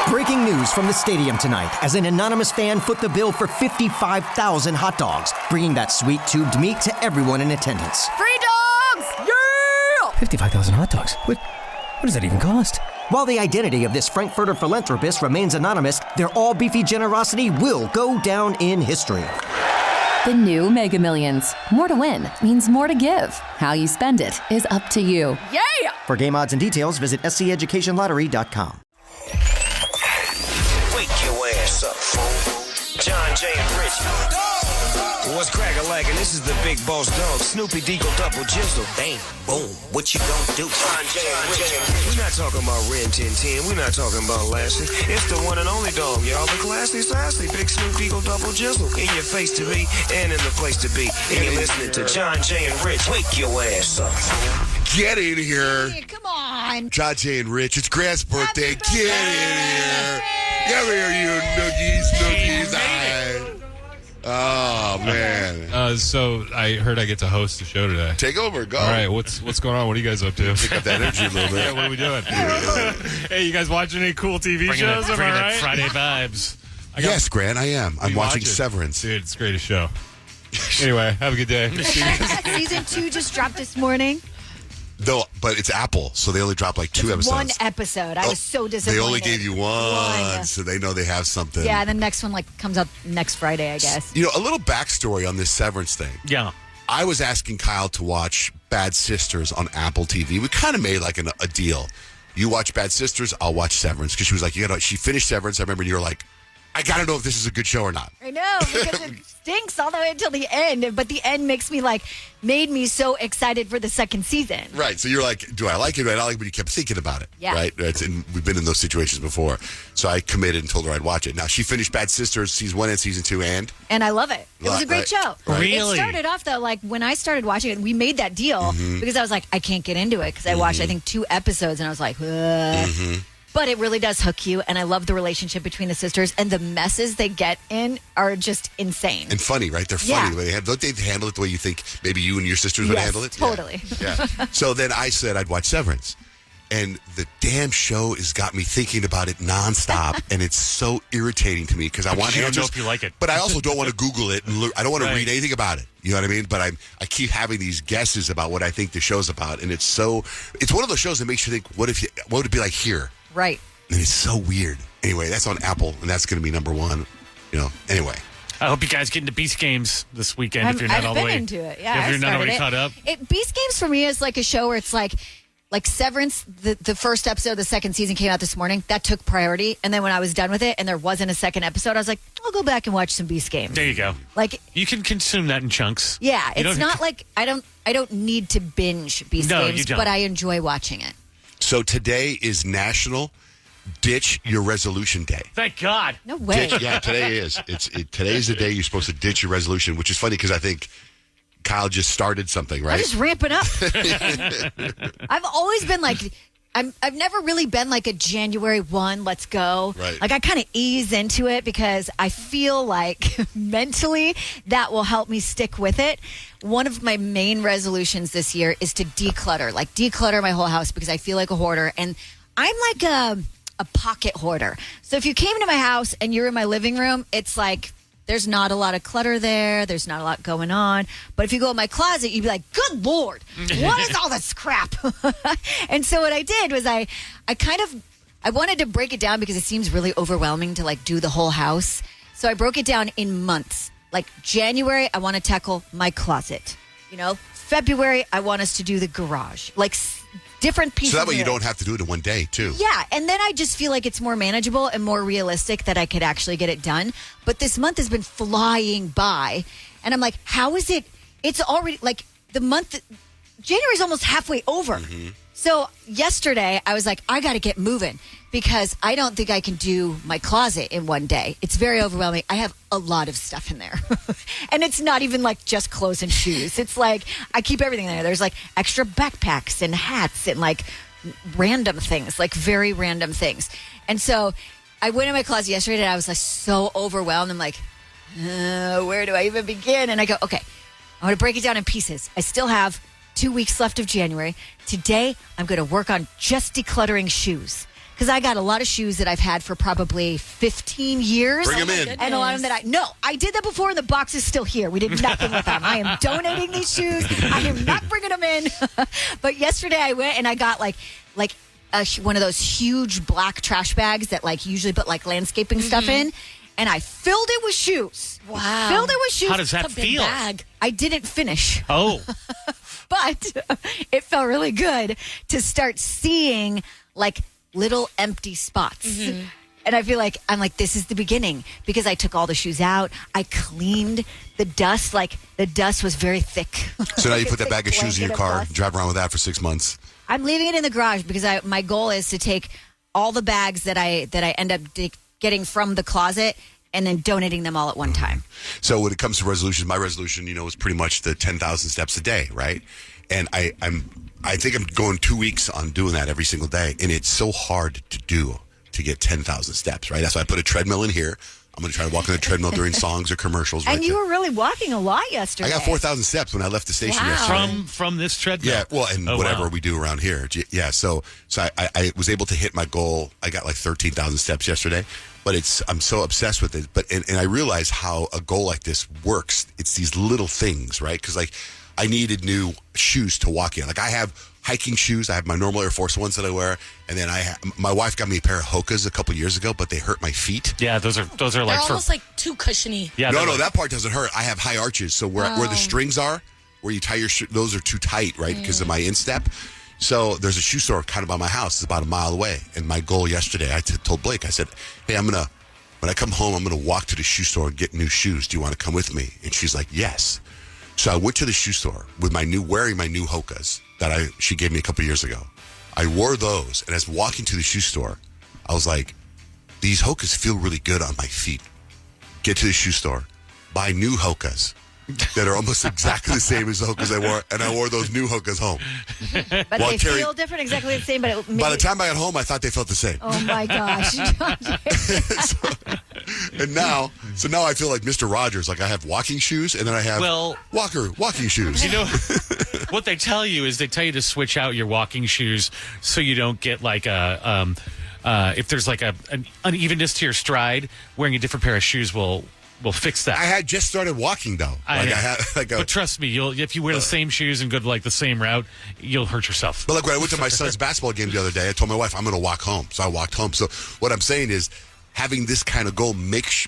Breaking news from the stadium tonight as an anonymous fan foot the bill for 55,000 hot dogs, bringing that sweet tubed meat to everyone in attendance. Free dogs! Yeah! 55,000 hot dogs? What does that even cost? While the identity of this Frankfurter philanthropist remains anonymous, their all-beefy generosity will go down in history. The new Mega Millions. More to win means more to give. How you spend it is up to you. Yeah! For game odds and details, visit sceducationlottery.com. Wake your ass up, fool. Johnjay and Rich. What's crack-a-lackin'? This is the big boss dog, Snoopy Deagle Double Jizzle. Bang, boom, what you gonna do? Johnjay and Rich. We're not talking about Ren 1010. We're not talking about Lassie. It's the one and only dog, y'all. The classy, sassy, big Snoop Deagle Double Jizzle. In your face to be and in the place to be. And you're listening to Johnjay and Rich. Wake your ass up, fool. Get in here. Hey, come on. Johnjay and Rich. It's Grant's birthday. Get in here. Come here, you noogies. Oh, man. So I heard I get to host the show today. Take over. Go. All right, what's going on? What are you guys up to? Pick up that energy a little bit. Yeah, what are we doing? Hey, you guys watching any cool TV shows? Am I right? Friday vibes. Yes, Grant, I am. I'm watching Severance. Dude, it's the greatest show. Anyway, have a good day. Season 2 just dropped this morning. No, but it's Apple, so they only drop like 2 episodes. One episode. I was so disappointed. They only gave you one, so they know they have something. Yeah, the next one comes up next Friday, I guess. You know, a little backstory on this Severance thing. Yeah. I was asking Kyle to watch Bad Sisters on Apple TV. We kind of made like a deal. You watch Bad Sisters, I'll watch Severance. Because she was like, she finished Severance. I remember you were like, I got to know if this is a good show or not. I know, because it stinks all the way until the end. But the end made me so excited for the second season. Right. So you're like, do I like it? Do I not like it? But you kept thinking about it. Yeah. Right. And we've been in those situations before. So I committed and told her I'd watch it. Now, she finished Bad Sisters season 1 and season 2 and I love it. It was a great show. Right. Really? It started off, though, when I started watching it, we made that deal because I was like, I can't get into it because I watched, I think, 2 episodes and I was like, But it really does hook you, and I love the relationship between the sisters, and the messes they get in are just insane. And funny, right? They're funny. Yeah. Don't they handle it the way you think maybe you and your sisters would handle it? Totally. Yeah. So then I said I'd watch Severance. And the damn show has got me thinking about it nonstop, and it's so irritating to me because I want You answers. don't know if you like it. But I also don't want to Google it, and I don't want to Right. read anything about it. You know what I mean? But I keep having these guesses about what I think the show's about, and it's one of those shows that makes you think, what would it be like here? Right. And it's so weird. Anyway, that's on Apple, and that's going to be number 1. Anyway. I hope you guys get into Beast Games this weekend if you're not all the I've way. been into it. Yeah, if you're not already it. caught up. Beast Games for me is like a show where it's like Severance. The first episode of the second season came out this morning. That took priority, and then when I was done with it, and there wasn't a second episode, I was like, I'll go back and watch some Beast Games. There you go. You can consume that in chunks. Yeah, You it's don't- not like I don't need to binge Beast No, Games, you don't. but I enjoy watching it. So today is National Ditch Your Resolution Day. Thank God. No way. Yeah, today is. Today's the day you're supposed to ditch your resolution, which is funny because I think Kyle just started something, right? I'm just ramping up. I've always been like, I've never really been like a January 1, let's go. Right. Like I kind of ease into it because I feel like mentally that will help me stick with it. One of my main resolutions this year is to declutter my whole house because I feel like a hoarder. And I'm like a pocket hoarder. So if you came to my house and you're in my living room, it's like there's not a lot of clutter there. There's not a lot going on. But if you go in my closet, you'd be like, good Lord, what is all this crap? And so what I did was I wanted to break it down because it seems really overwhelming to do the whole house. So I broke it down in months. Like January, I want to tackle my closet. February, I want us to do the garage. Different pieces. So that way you of it. don't have to do it in one day, too. Yeah, and then I just feel like it's more manageable and more realistic that I could actually get it done. But this month has been flying by, and I'm like, how is it? It's already, the month, January's almost halfway over. Mm-hmm. So yesterday, I was like, I got to get moving because I don't think I can do my closet in one day. It's very overwhelming. I have a lot of stuff in there. And it's not even just clothes and shoes. It's I keep everything there. There's extra backpacks and hats and random things, very random things. And so I went in my closet yesterday and I was so overwhelmed. I'm like, where do I even begin? And I go, okay, I'm going to break it down in pieces. I still have 2 weeks left of January. Today, I'm going to work on just decluttering shoes. because I got a lot of shoes that I've had for probably 15 years. Bring 'em in. And a lot of them that I did that before, and the box is still here. We did nothing with them. I am donating these shoes. I am not bringing them in. But yesterday I went and I got like one of those huge black trash bags that like usually put like landscaping stuff in. And I filled it with shoes. Wow. Filled it with shoes. How does that It's a big feel? bag. I didn't finish. Oh, But it felt really good to start seeing like little empty spots. And I feel like this is the beginning because I took all the shoes out. I cleaned the dust. Like the dust was very thick. So now you Like a put that thick bag of shoes in your blanket of car, dust. drive around with that for 6 months. I'm leaving it in the garage because my goal is to take all the bags that I end up getting from the closet and then donating them all at one time. So when it comes to resolutions, my resolution, is pretty much the 10,000 steps a day, right? And I think I'm going 2 weeks on doing that every single day, and it's so hard to do to get 10,000 steps, right? That's why I put a treadmill in here. I'm going to try to walk on the treadmill during songs or commercials. And right you there. were really walking a lot yesterday. I got 4,000 steps when I left the station Wow. yesterday. from this treadmill. Yeah, well, and Oh, whatever wow. we do around here. Yeah, so I was able to hit my goal. I got like 13,000 steps yesterday, but I'm so obsessed with it. But and I realize how a goal like this works. It's these little things, right? Because like I needed new shoes to walk in. Like I have hiking shoes. I have my normal Air Force Ones that I wear, and then my wife got me a pair of Hokas a couple years ago, but they hurt my feet. Yeah, those are They're like almost like too cushiony. yeah. No, they're no, like- that part doesn't hurt. I have high arches, so where the strings are, where you tie your those are too tight, right? Because of my instep. So there's a shoe store kind of by my house. It's about a mile away. And my goal yesterday, I told Blake, I said, hey, when I come home, I'm going to walk to the shoe store and get new shoes. Do you want to come with me? And she's like, yes. So I went to the shoe store with wearing my new Hokas that she gave me a couple years ago. I wore those, and as walking to the shoe store, I was like, these Hokas feel really good on my feet. Get to the shoe store, buy new Hokas that are almost exactly the same as the Hokas I wore, and I wore those new Hokas home. But Well, they Terry- feel different, exactly the same. But By the time I got home, I thought they felt the same. oh my gosh, And now I feel like Mr. Rogers. Like I have walking shoes, and then I have walking shoes. You know, what they tell you is they tell you to switch out your walking shoes so you don't get like if there's like an unevenness to your stride, wearing a different pair of shoes will fix that. I had just started walking though. But trust me, if you wear the same shoes and go to like the same route, you'll hurt yourself. But like when I went to my son's basketball game the other day, I told my wife I'm going to walk home. So I walked home. So what I'm saying is, having this kind of goal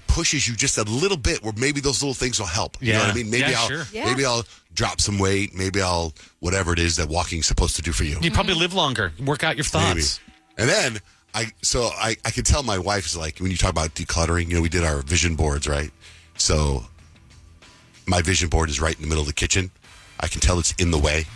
pushes you just a little bit, where maybe those little things will help. You know what I mean? Maybe maybe I'll drop some weight. Maybe I'll whatever it is that walking's supposed to do for you. You probably live longer, work out your thoughts. Maybe. And then I could tell my wife is like, when you talk about decluttering, we did our vision boards, right? So my vision board is right in the middle of the kitchen. I can tell it's in the way.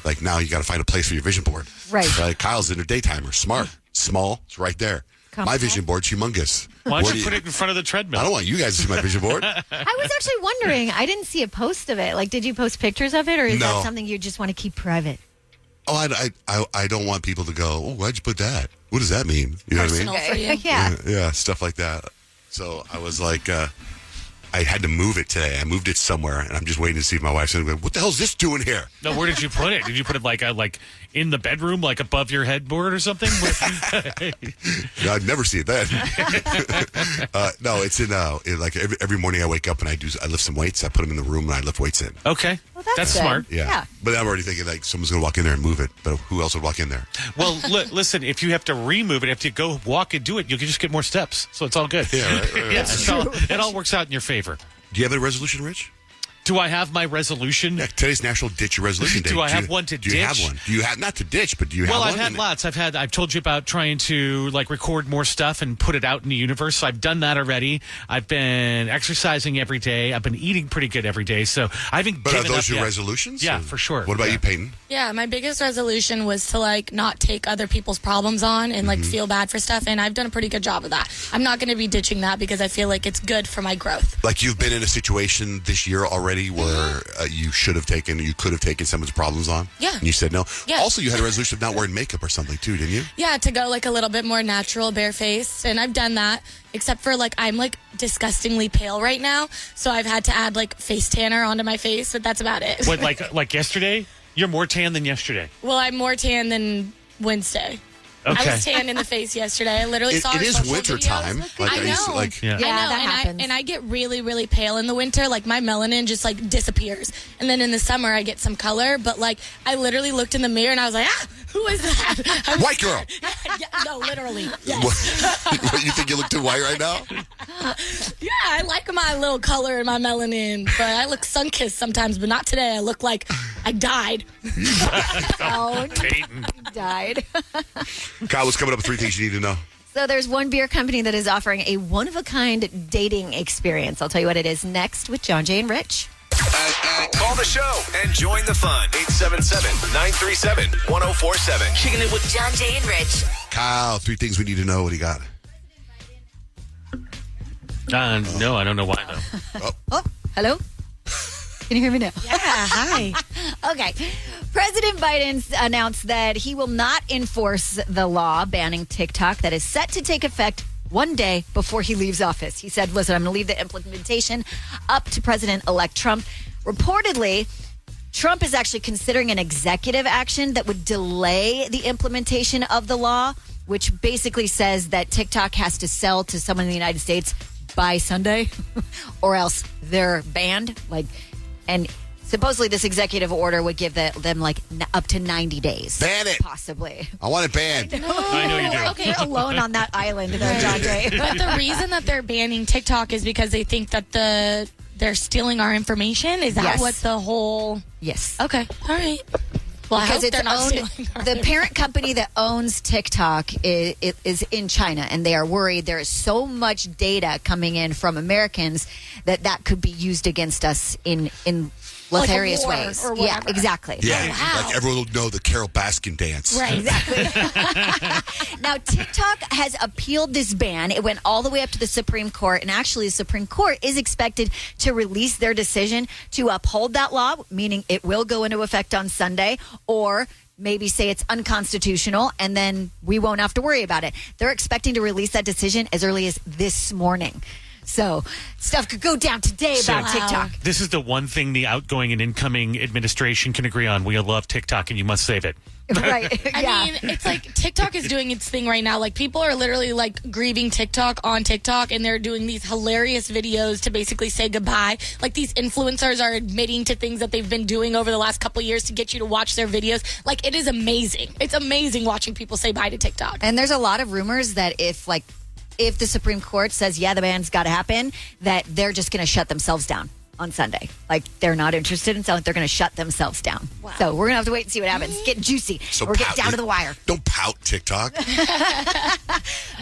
Like now you got to find a place for your vision board. Right. Kyle's in her daytimer. Smart. Small. It's right there. My vision board's humongous. Why don't you put it in front of the treadmill? I don't want you guys to see my vision board. I was actually wondering. I didn't see a post of it. Like, did you post pictures of it, or is No. that something you just want to keep private? Oh, I don't want people to go, oh, why'd you put that? What does that mean? You know Personal what I for you. Yeah. mean? Yeah, stuff like that. So I was like, I had to move it today. I moved it somewhere, and I'm just waiting to see if my wife's going to go, what the hell's this doing here? No, where did you put it? Did you put it like in the bedroom, like above your headboard or something? No, I'd never see it then. No, it's in like every morning I wake up and I lift some weights. I put them in the room and I lift weights in. Okay, Well, that's good. smart. Yeah. But I'm already thinking like someone's going to walk in there and move it. But who else would walk in there? Well, listen, if you have to remove it, if you go walk and do it, you can just get more steps. So it's all good. Yeah, right. Yeah, it all works out in your favor. Do you have a resolution, Rich? Do I have my resolution? Yeah, today's National Ditch Your Resolution Day. Do I have one to Do you have ditch? one? Do you have not to ditch, but do you have Well, one? I've had lots. I've told you about trying to like record more stuff and put it out in the universe. So I've done that already. I've been exercising every day. I've been eating pretty good every day. So I haven't. But are given those up your yet. resolutions? Yeah, Or- for sure. What about Yeah. you, Peyton? Yeah, my biggest resolution was to like not take other people's problems on and like feel bad for stuff, and I've done a pretty good job of that. I'm not going to be ditching that because I feel like it's good for my growth. Like you've been in a situation this year already where you could have taken someone's problems on? Yeah. And you said no? Yeah. Also, you had a resolution of not wearing makeup or something too, didn't you? Yeah, to go like a little bit more natural, barefaced, and I've done that. Except for like I'm like disgustingly pale right now, so I've had to add like face tanner onto my face, but that's about it. What, like yesterday? You're more tan than yesterday. Well, I'm more tan than Wednesday. Okay. I was tanned in the face yesterday. I literally saw It her is social winter videos. time. Like I I used to know. like. Yeah. I know, that happens. and I get really, really pale in the winter. Like my melanin just like disappears, and then in the summer I get some color. But like I literally looked in the mirror and I was like, who is that? White girl. Yeah, no, literally. Yes. What, you think you look too white right now? Yeah, I like my little color and my melanin, but I look sun-kissed sometimes. But not today. I look like I died. Oh, Peyton. died. Kyle, what's coming up with 3 things you need to know? So there's one beer company that is offering a one-of-a-kind dating experience. I'll tell you what it is next with Johnjay and Rich. Call the show and join the fun. 877-937-1047. Kicking it with Johnjay and Rich. Kyle, 3 things we need to know. What do you got? No, I don't know why, though. Oh, hello? Can you hear me now? Yeah, hi. Okay. President Biden announced that he will not enforce the law banning TikTok that is set to take effect one day before he leaves office. He said, listen, I'm going to leave the implementation up to President-elect Trump. Reportedly, Trump is actually considering an executive action that would delay the implementation of the law, which basically says that TikTok has to sell to someone in the United States by Sunday or else they're banned. And supposedly this executive order would give them up to 90 days. Ban it. Possibly. I want it banned. I know you do. Okay. You're alone on that island, though, Johnjay. But the reason that they're banning TikTok is because they think that they're stealing our information. Is that Yes. what the whole? Yes. Okay, all right. Well, I Because hope they're not stealing our the parent company that owns TikTok is in China, and they are worried there is so much data coming in from Americans that could be used against us in Like a nefarious war ways. or Yeah, whatever. exactly. Yeah, Wow. like everyone will know the Carol Baskin dance. Right. Now, TikTok has appealed this ban. It went all the way up to the Supreme Court, and actually, the Supreme Court is expected to release their decision to uphold that law, meaning it will go into effect on Sunday, or maybe say it's unconstitutional, and then we won't have to worry about it. They're expecting to release that decision as early as this morning. So, stuff could go down today about So- TikTok. This is the one thing the outgoing and incoming administration can agree on. We love TikTok, and you must save it. Right. I mean, it's like TikTok is doing its thing right now. Like people are literally like grieving TikTok on TikTok, and they're doing these hilarious videos to basically say goodbye. Like these influencers are admitting to things that they've been doing over the last couple of years to get you to watch their videos. Like it is amazing. It's amazing watching people say bye to TikTok. And there's a lot of rumors that if the Supreme Court says, yeah, the ban's got to happen, that they're just going to shut themselves down on Sunday. Like, they're not interested in selling. They're going to shut themselves down. Wow. So we're going to have to wait and see what happens. Get juicy. So or get pout- down to the wire. Don't pout, TikTok.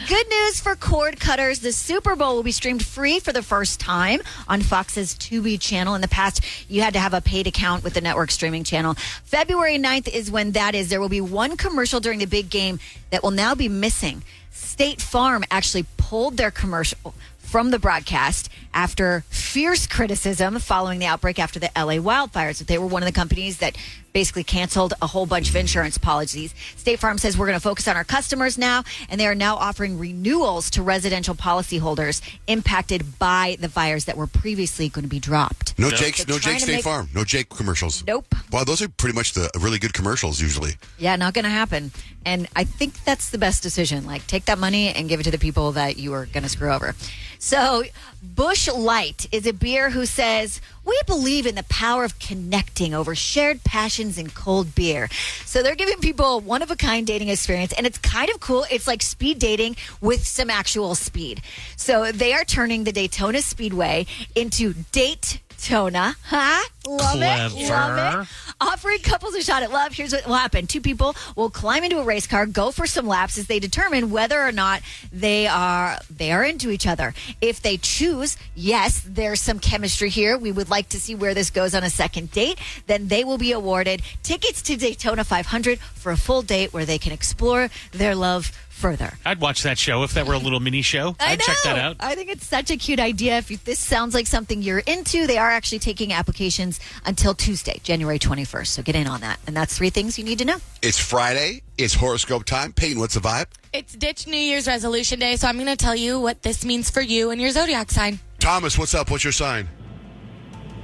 Good news for cord cutters. The Super Bowl will be streamed free for the first time on Fox's Tubi channel. In the past, you had to have a paid account with the network streaming channel. February 9th is when that is. There will be one commercial during the big game that will now be missing. State Farm actually pulled their commercial from the broadcast after fierce criticism following the outbreak after the LA wildfires. They were one of the companies that basically canceled a whole bunch of insurance policies. State Farm says we're going to focus on our customers now, and they are now offering renewals to residential policyholders impacted by the fires that were previously going to be dropped. No Nope. Jake They're trying to State make- Farm. No Jake commercials. Nope. Wow, those are pretty much the really good commercials usually. Yeah, not going to happen. And I think that's the best decision. Like, take that money and give it to the people that you are going to screw over. So, Busch Light is a beer who says, we believe in the power of connecting over shared passions in cold beer. So they're giving people a one-of-a-kind dating experience, and it's kind of cool. It's like speed dating with some actual speed. So they are turning the Daytona Speedway into Date-tona. Huh? Love it. Love Clever. it. Offering couples a shot at love. Here's what will happen. Two people will climb into a race car, go for some laps as they determine whether or not they are into each other. If they choose, yes, there's some chemistry here. We would like to see where this goes on a second date. Then they will be awarded tickets to Daytona 500 for a full date where they can explore their love further. I'd watch that show if that were a little mini show. I'd check that out. I think it's such a cute idea. If this sounds like something you're into, they are actually taking applications until Tuesday, January 21st. So get in on that. And that's 3 things you need to know. It's Friday. It's horoscope time. Peyton, what's the vibe? It's Ditch New Year's Resolution Day, so I'm going to tell you what this means for you and your zodiac sign. Thomas, what's up? What's your sign?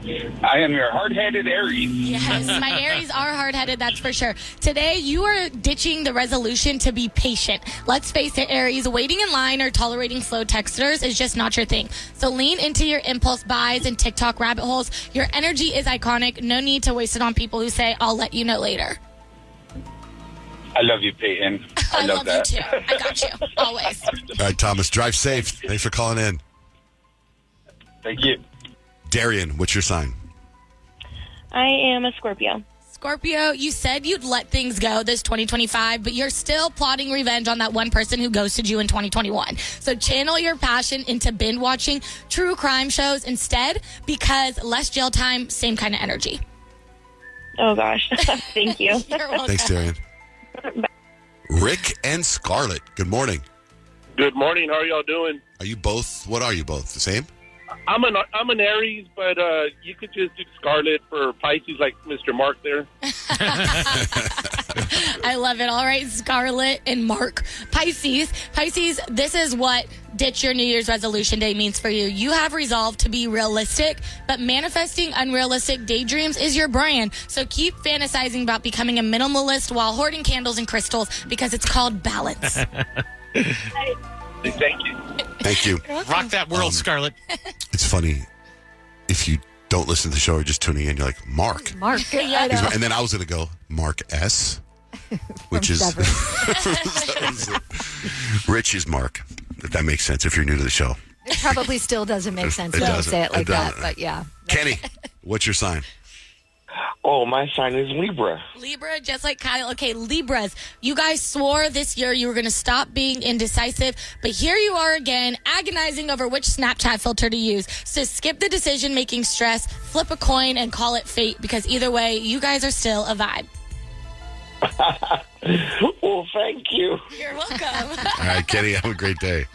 I am your hard-headed Aries. Yes, my Aries are hard-headed, that's for sure. Today, you are ditching the resolution to be patient. Let's face it, Aries, waiting in line or tolerating slow texters is just not your thing. So lean into your impulse buys and TikTok rabbit holes. Your energy is iconic. No need to waste it on people who say, I'll let you know later. I love you, Peyton. I love that. you, too. I got you. Always. All right, Thomas, drive safe. Thanks for calling in. Thank you. Darian, what's your sign? I am a Scorpio. Scorpio, you said you'd let things go this 2025, but you're still plotting revenge on that one person who ghosted you in 2021. So channel your passion into binge watching true crime shows instead, because less jail time, same kind of energy. Oh, gosh. Thank you. You're welcome. Thanks, Darian. Rick and Scarlett, good morning. Good morning. How are y'all doing? Are you both, what are you both, the same? I'm an Aries, but you could just do Scarlet for Pisces, like Mr. Mark there. I love it. All right, Scarlett and Mark. Pisces, this is what Ditch Your New Year's Resolution Day means for you. You have resolved to be realistic, but manifesting unrealistic daydreams is your brand. So keep fantasizing about becoming a minimalist while hoarding candles and crystals, because it's called balance. Thank you. Thank you. Rock that world, Scarlett. It's funny, if you don't listen to the show or just tuning in, you're like, Mark. Mark. I know. And then I was going to go, Mark S., which is Rich is Mark, if that makes sense, if you're new to the show. It probably still doesn't make sense It when you doesn't. say it like It that, doesn't. but yeah. Kenny, what's your sign? Oh, my sign is Libra. Libra, just like Kyle. Okay, Libras, you guys swore this year you were going to stop being indecisive, but here you are again, agonizing over which Snapchat filter to use. So skip the decision-making stress, flip a coin, and call it fate, because either way, you guys are still a vibe. Well, thank you. You're welcome. All right, Kenny, have a great day.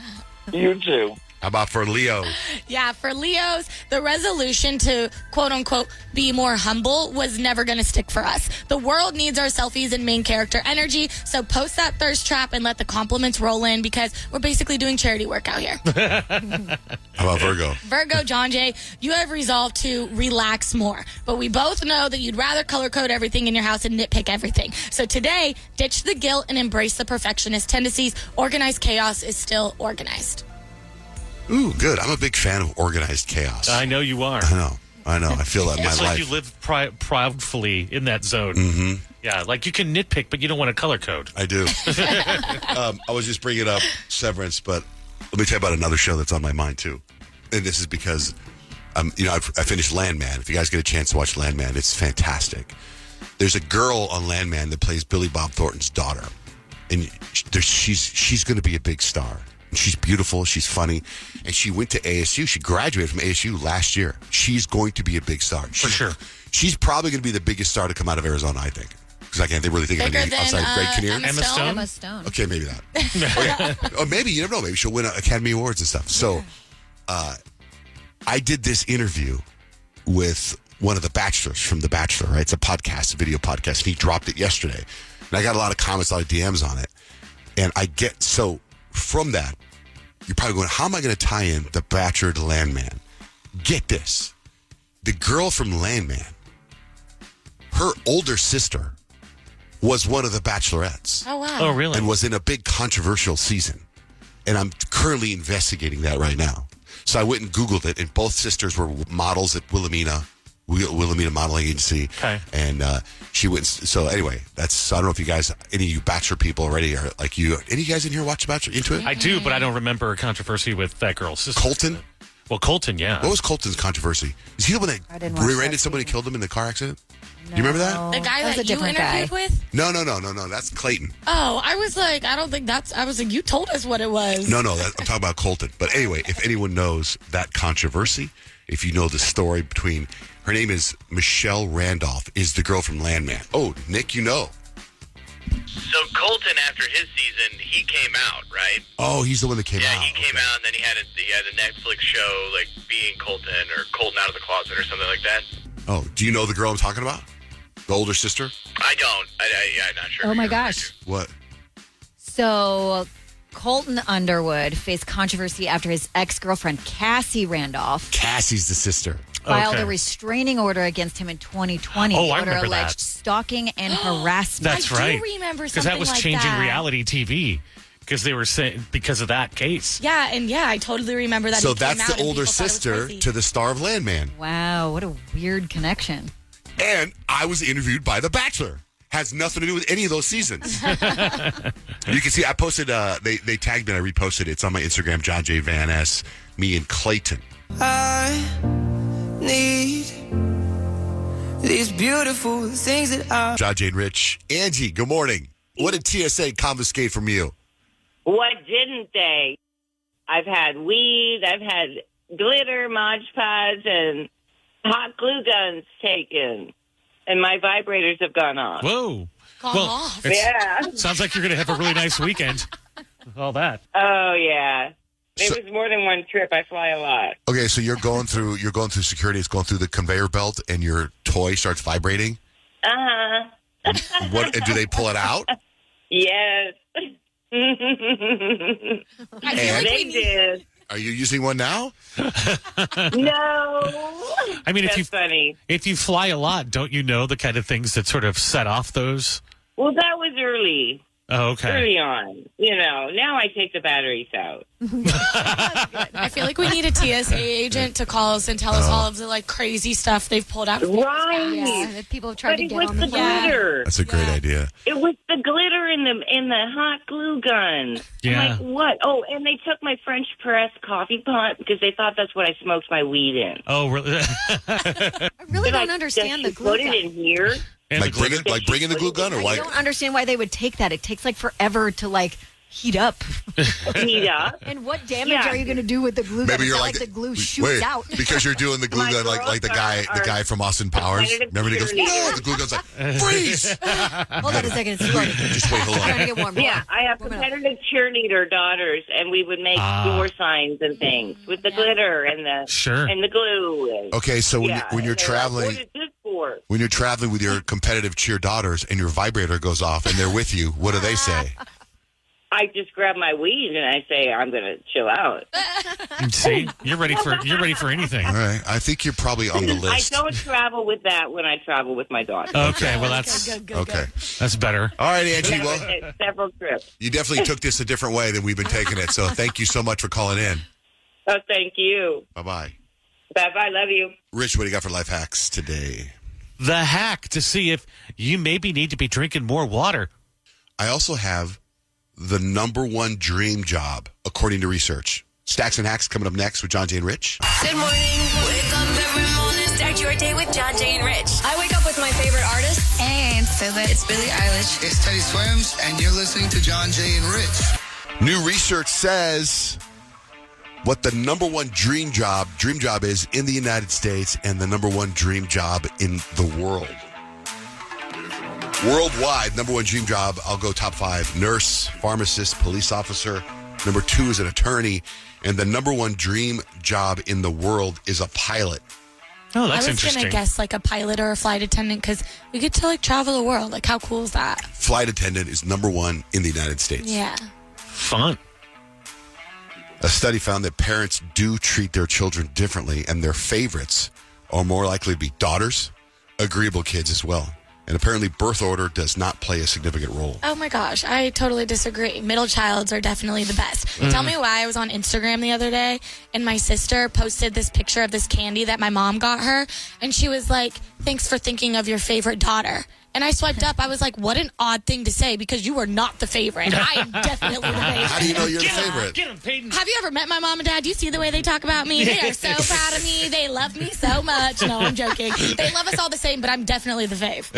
You too. How about for Leo? Yeah, for Leos, the resolution to quote-unquote be more humble was never going to stick for us. The world needs our selfies and main character energy, so post that thirst trap and let the compliments roll in, because we're basically doing charity work out here. How about Virgo? Virgo, Johnjay, you have resolved to relax more, but we both know that you'd rather color code everything in your house and nitpick everything. So today, ditch the guilt and embrace the perfectionist tendencies. Organized chaos is still organized. Ooh, good. I'm a big fan of organized chaos. I know you are. I know. I feel that in my It's life. like you live proudfully in that zone. Mm-hmm. Yeah, like you can nitpick, but you don't want to color code. I do. I was just bringing up Severance, but let me tell you about another show that's on my mind, too. And this is because, I finished Landman. If you guys get a chance to watch Landman, it's fantastic. There's a girl on Landman that plays Billy Bob Thornton's daughter. And she's going to be a big star. She's beautiful. She's funny. And she went to ASU. She graduated from ASU last year. She's going to be a big star. For sure. She's probably going to be the biggest star to come out of Arizona, I think. Because I can't really think of any outside Greg Kinnear. Emma Stone. Okay, maybe that. Or maybe, you never know. Maybe she'll win Academy Awards and stuff. So I did this interview with one of the bachelors from The Bachelor, right? It's a podcast, a video podcast. And he dropped it yesterday. And I got a lot of comments, a lot of DMs on it. And from that, you're probably going, how am I going to tie in The Bachelor to Landman? Get this. The girl from Landman, her older sister was one of the Bachelorettes. Oh, wow. Oh, really? And was in a big controversial season. And I'm currently investigating that right now. So I went and Googled it, and both sisters were models at Wilhelmina Modeling Agency. Okay. And she went. So anyway, I don't know if you guys, any of you Bachelor people already are like you. Any of you guys in here watch The Bachelor? Into it? I do, but I don't remember a controversy with that girl's sister. Colton? Well, Colton, yeah. What was Colton's controversy? Is he the one that rear-ended somebody, killed him in the car accident? Do you remember that? The guy That was that a you different interviewed guy. with? No. That's Clayton. Oh, I was like, I don't think I was like, you told us what it was. No, I'm talking about Colton. But anyway, if anyone knows that controversy, if you know the story between, her name is Michelle Randolph, is the girl from Landman. Oh, Nick, you know. So Colton, after his season, he came out, right? Oh, he's the one that came out. Yeah, he came out, and then he had a Netflix show, like, Being Colton, or Colton Out of the Closet, or something like that. Oh, do you know the girl I'm talking about? The older sister? I don't. I'm not sure. Oh, my gosh. What? So Colton Underwood faced controversy after his ex-girlfriend, Cassie Randolph. Cassie's the sister. filed Okay. a restraining order against him in 2020. Oh, The I order remember alleged that. stalking and harassment. That's right. I do remember Because something that was like changing that. reality TV. Because they were saying because of that case. Yeah, and I totally remember that. So he came that's out the and older people thought it was sister crazy. to the star of Landman. Wow, what a weird connection. And I was interviewed by The Bachelor. Has nothing to do with any of those seasons. You can see I posted, they tagged me and I reposted it. It's on my Instagram, Johnjay Van S, me and Clayton. I need these beautiful things that I... Johnjay and Rich. Angie, good morning. What did TSA confiscate from you? What didn't they? I've had weed, I've had glitter, Mod Podge, and hot glue guns taken. And my vibrators have gone off. Whoa. Gone off. Yeah. Sounds like you're going to have a really nice weekend with all that. Oh, yeah. It was more than one trip. I fly a lot. Okay, so you're going through security, it's going through the conveyor belt and your toy starts vibrating? Uh-huh. And do they pull it out? Yes. And They did. are you using one now? No. I mean, That's funny. if you fly a lot, don't you know the kind of things that sort of set off those? Well, that was early. Oh, okay. Early on. Now I take the batteries out. I feel like we need a TSA agent to call us and tell us all of the crazy stuff they've pulled out. Right. Yeah, that people have tried But to it get was on the glitter. That's a great idea. It was the glitter in the hot glue gun. Yeah. I'm like, what? Oh, and they took my French press coffee pot because they thought that's what I smoked my weed in. Oh, really? I really don't understand the glue Put gun. it in here. And Like bringing the glue gun or I why? don't understand why they would take that. It takes like forever to heat up. Heat up. And what damage Yeah. are you going to do with the glue gun? Maybe It's you're not like the glue shoots out. because you're doing the glue My gun like the guy from Austin Powers. competitive Remember he goes, cheerleader. no, the glue gun's like freeze. Hold on a second. It's slow. Just wait, hold Trying to on. get warm. Yeah, I have competitive cheerleader daughters, and we would make door signs and things with the glitter and the glue. And, Okay, so when you're and they're traveling. like, what is this for? When you're traveling with your competitive cheer daughters and your vibrator goes off and they're with you, what do they say? I just grab my weed and I say, I'm going to chill out. See, you're ready for anything. All right, I think you're probably on the list. I don't travel with that when I travel with my daughter. Okay, well that's Okay. that's better. All right, Angie. Yeah, Well, several trips. you definitely took this a different way than we've been taking it. So thank you so much for calling in. Oh, thank you. Bye-bye. Bye-bye. Love you. Rich, what do you got for life hacks today? The hack to see if you maybe need to be drinking more water. I also have the number one dream job, according to research. Stacks and Hacks coming up next with Johnjay and Rich. Good morning. Wake up every morning. Start your day with Johnjay and Rich. I wake up with my favorite artist. And so that it's Billie Eilish. It's Teddy Swims, and you're listening to Johnjay and Rich. New research says what the number one dream job is in the United States and the number one dream job in the world. Worldwide, number one dream job, I'll go top 5. Nurse, pharmacist, police officer. Number 2 is an attorney. And the number one dream job in the world is a pilot. Oh, that's I was interesting. going to guess like a pilot or a flight attendant because we get to travel the world. Like, how cool is that? Flight attendant is number 1 in the United States. Yeah. Fun. A study found that parents do treat their children differently, and their favorites are more likely to be daughters, agreeable kids as well. And apparently birth order does not play a significant role. Oh my gosh, I totally disagree. Middle childs are definitely the best. Tell me why. I was on Instagram the other day and my sister posted this picture of this candy that my mom got her. And she was like, thanks for thinking of your favorite daughter. And I swiped up. I was like, what an odd thing to say because you are not the favorite. I am definitely the favorite. How do you know you're the favorite? Get him, Peyton. Have you ever met my mom and dad? Do you see the way they talk about me? They are so proud of me. They love me so much. No, I'm joking. They love us all the same, but I'm definitely the fave.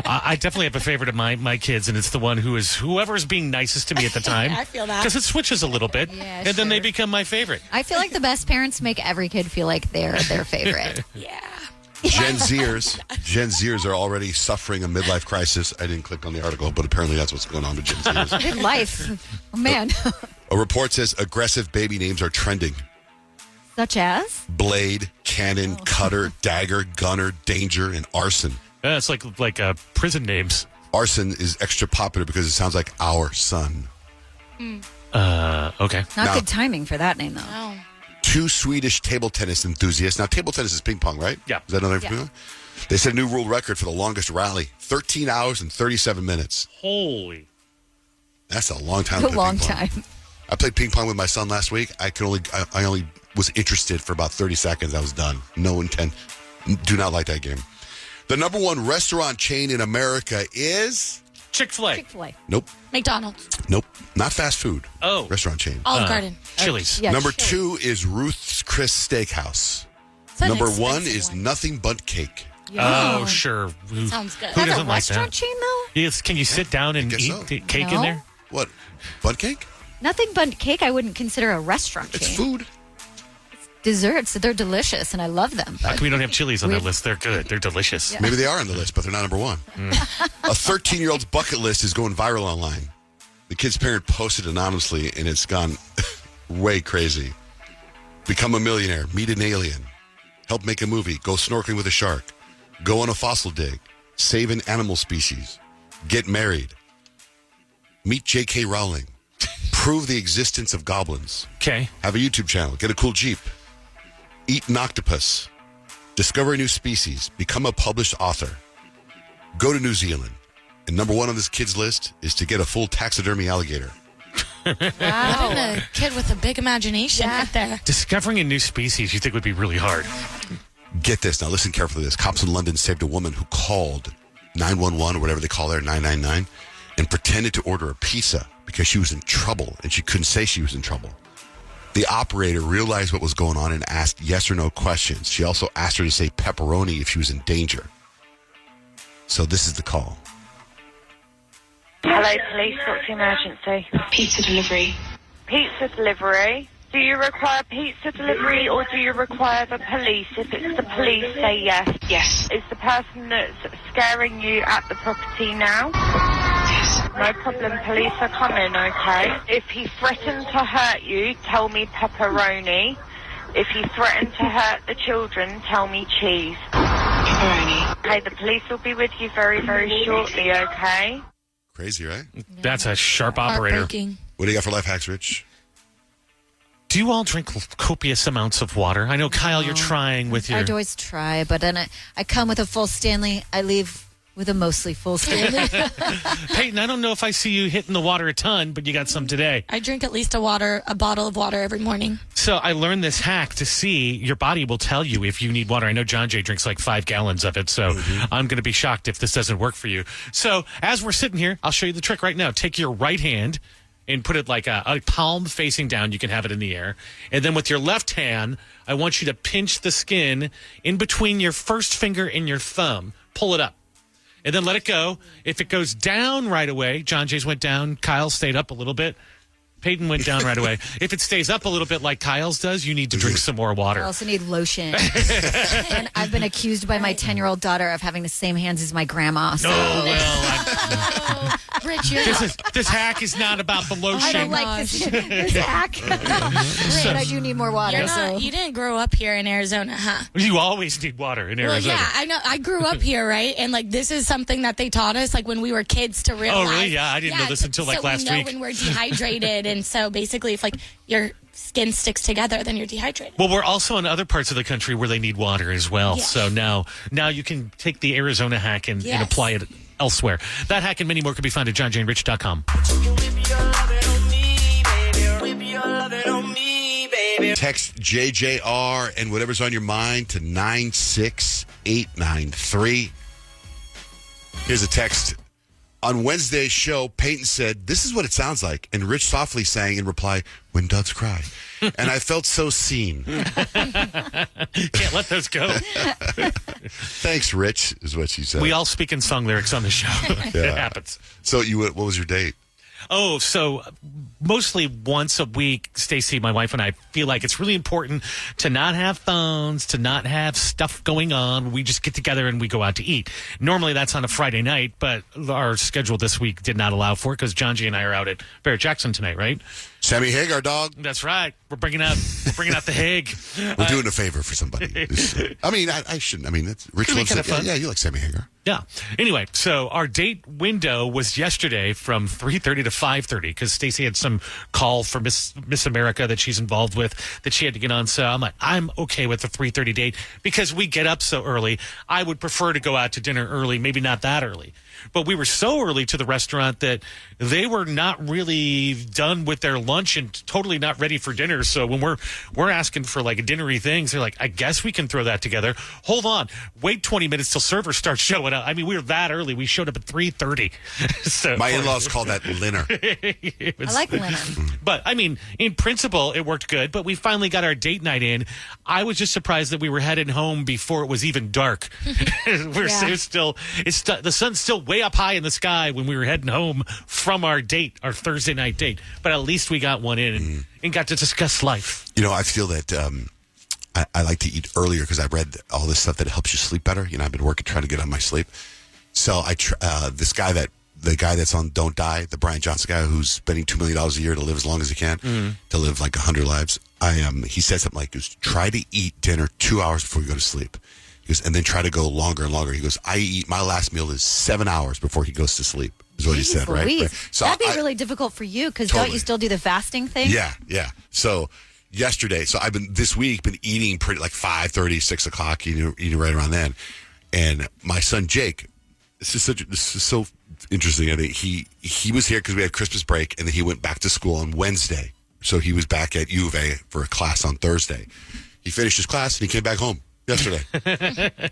I definitely have a favorite of my kids, and it's the one whoever's being nicest to me at the time. I feel that. Because it switches a little bit, Yeah, and then they become my favorite. I feel like the best parents make every kid feel like they're their favorite. Yeah. Gen Zers are already suffering a midlife crisis. I didn't click on the article, but apparently that's what's going on with Gen Zers. Good life. Oh, man. A report says aggressive baby names are trending. Such as? Blade, Cannon, Cutter, Dagger, Gunner, Danger, and Arson. It's like prison names. Arson is extra popular because it sounds like our son. Okay. Not good timing for that name, though. Oh. 2 Swedish table tennis enthusiasts. Now, table tennis is ping pong, right? Yeah. Is that another familiar? They set a new world record for the longest rally, 13 hours and 37 minutes. Holy. That's a long time. A long time. I played ping pong with my son last week. I only was interested for about 30 seconds. I was done. No intent. Do not like that game. The number 1 restaurant chain in America is Chick-fil-A. Chick-fil-A. Nope. McDonald's. Nope. Not fast food. Oh. Restaurant chain. Olive Garden. Chili's. Yeah, Number Chili's. 2 is Ruth's Chris Steakhouse. It's an Number 1 expensive is one. Nothing But Cake. Oh, sure. Sounds good. Who That's a doesn't like restaurant that? chain, though? Yes. Can you sit down and guess eat so. the cake in No. there? What? Bun cake? Nothing but cake I wouldn't consider a restaurant chain. It's food. Desserts, they're delicious, and I love them. How But come we don't have Chili's on that list? They're good. They're delicious. Maybe they are on the list, but they're not number 1. A 13-year-old's bucket list is going viral online. The kid's parent posted anonymously, and it's gone way crazy. Become a millionaire. Meet an alien. Help make a movie. Go snorkeling with a shark. Go on a fossil dig. Save an animal species. Get married. Meet J.K. Rowling. Prove the existence of goblins. Okay. Have a YouTube channel. Get a cool Jeep. Eat an octopus. Discover a new species. Become a published author. Go to New Zealand. And number 1 on this kid's list is to get a full taxidermy alligator. What a kid with a big imagination right there. Discovering a new species you think would be really hard. Get this. Now listen carefully to this. Cops in London saved a woman who called 911 or whatever they call there, 999, and pretended to order a pizza because she was in trouble and she couldn't say she was in trouble. The operator realized what was going on and asked yes or no questions. She also asked her to say pepperoni if she was in danger. So this is the call. Hello, police. What's the emergency? Pizza delivery. Pizza delivery? Do you require pizza delivery or do you require the police? If it's the police, say yes. Yes. Is the person that's scaring you at the property now? Yes. No problem. Police are coming, okay? If he threatened to hurt you, tell me pepperoni. If he threatened to hurt the children, tell me cheese. Pepperoni. Okay, the police will be with you very, very shortly, okay? Crazy, right? That's a sharp operator. Heartbreaking. What do you got for life hacks, Rich? Do you all drink copious amounts of water? I know, Kyle, you're trying with your... I'd always try, but then I come with a full Stanley. I leave with a mostly full Stanley. Peyton, I don't know if I see you hitting the water a ton, but you got some today. I drink at least a bottle of water every morning. So I learned this hack to see your body will tell you if you need water. I know Johnjay drinks like 5 gallons of it, so I'm going to be shocked if this doesn't work for you. So as we're sitting here, I'll show you the trick right now. Take your right hand and put it like a palm facing down. You can have it in the air. And then with your left hand, I want you to pinch the skin in between your first finger and your thumb. Pull it up. And then let it go. If it goes down right away, Johnjay's went down, Kyle stayed up a little bit. Peyton went down right away. If it stays up a little bit like Kyle's does, you need to drink some more water. I also need lotion. And I've been accused by my 10-year-old daughter of having the same hands as my grandma. So. Rich, you're this hack is not about the lotion. I don't like this hack. But I do need more water. You didn't grow up here in Arizona, huh? You always need water in Arizona. Well, yeah, I know. I grew up here, right? And like this is something that they taught us like when we were kids to realize. Oh, really? Yeah, I didn't know this until like last week. So we know week. when we're dehydrated. And so basically if like your skin sticks together, then you're dehydrated. Well, we're also in other parts of the country where they need water as well. Yeah. So now you can take the Arizona hack and apply it elsewhere. That hack and many more can be found at johnjayanrich.com. Text JJR and whatever's on your mind to 96893. Here's a text. On Wednesday's show, Peyton said, "This is what it sounds like." And Rich softly sang in reply, "When doves cry." And I felt so seen. Can't let those go. Thanks, Rich, is what she said. We all speak in song lyrics on the show. It happens. So what was your date? Oh, so mostly once a week, Stacy, my wife, and I feel like it's really important to not have phones, to not have stuff going on. We just get together and we go out to eat. Normally that's on a Friday night, but our schedule this week did not allow for it because Johnjay and I are out at Barrett Jackson tonight, right? Sammy Hagar, dog. That's right. We're bringing out bringing out the Hague. We're doing a favor for somebody. I mean, I shouldn't. I mean, Rich loves it. Yeah, you like Sammy Hagar. Yeah. Anyway, so our date window was yesterday from 3:30 to 5:30 because Stacey had some call for Miss America that she's involved with that she had to get on. So I'm like, I'm okay with the 3:30 date because we get up so early. I would prefer to go out to dinner early, maybe not that early. But we were so early to the restaurant that they were not really done with their lunch and totally not ready for dinner. So when we're asking for like a dinnery things, they're like, I guess we can throw that together. Hold on. Wait 20 minutes till servers start showing up. I mean, we were that early. We showed up at 3:30. So my in-laws call that dinner. I like linen. But, I mean, in principle, it worked good. But we finally got our date night in. I was just surprised that we were headed home before it was even dark. The sun's still way up high in the sky when we were heading home from our date, our Thursday night date. But at least we got one in and got to discuss life. You know, I feel that I like to eat earlier because I've read all this stuff that helps you sleep better. You know, I've been working trying to get on my sleep. So the guy that's on Don't Die, the Brian Johnson guy who's spending $2 million a year to live as long as he can, to live like 100 lives. He said something like, try to eat dinner 2 hours before you go to sleep. He goes, and then try to go longer and longer. He goes, my last meal is 7 hours before he goes to sleep, is what he said, right? So that'd be really difficult for you because don't you still do the fasting thing? Yeah. So yesterday, this week been eating pretty like 5:30, 6 o'clock, eating right around then. And my son Jake, this is so interesting. I think he was here because we had Christmas break, and then he went back to school on Wednesday. So he was back at U of A for a class on Thursday. He finished his class and he came back home yesterday.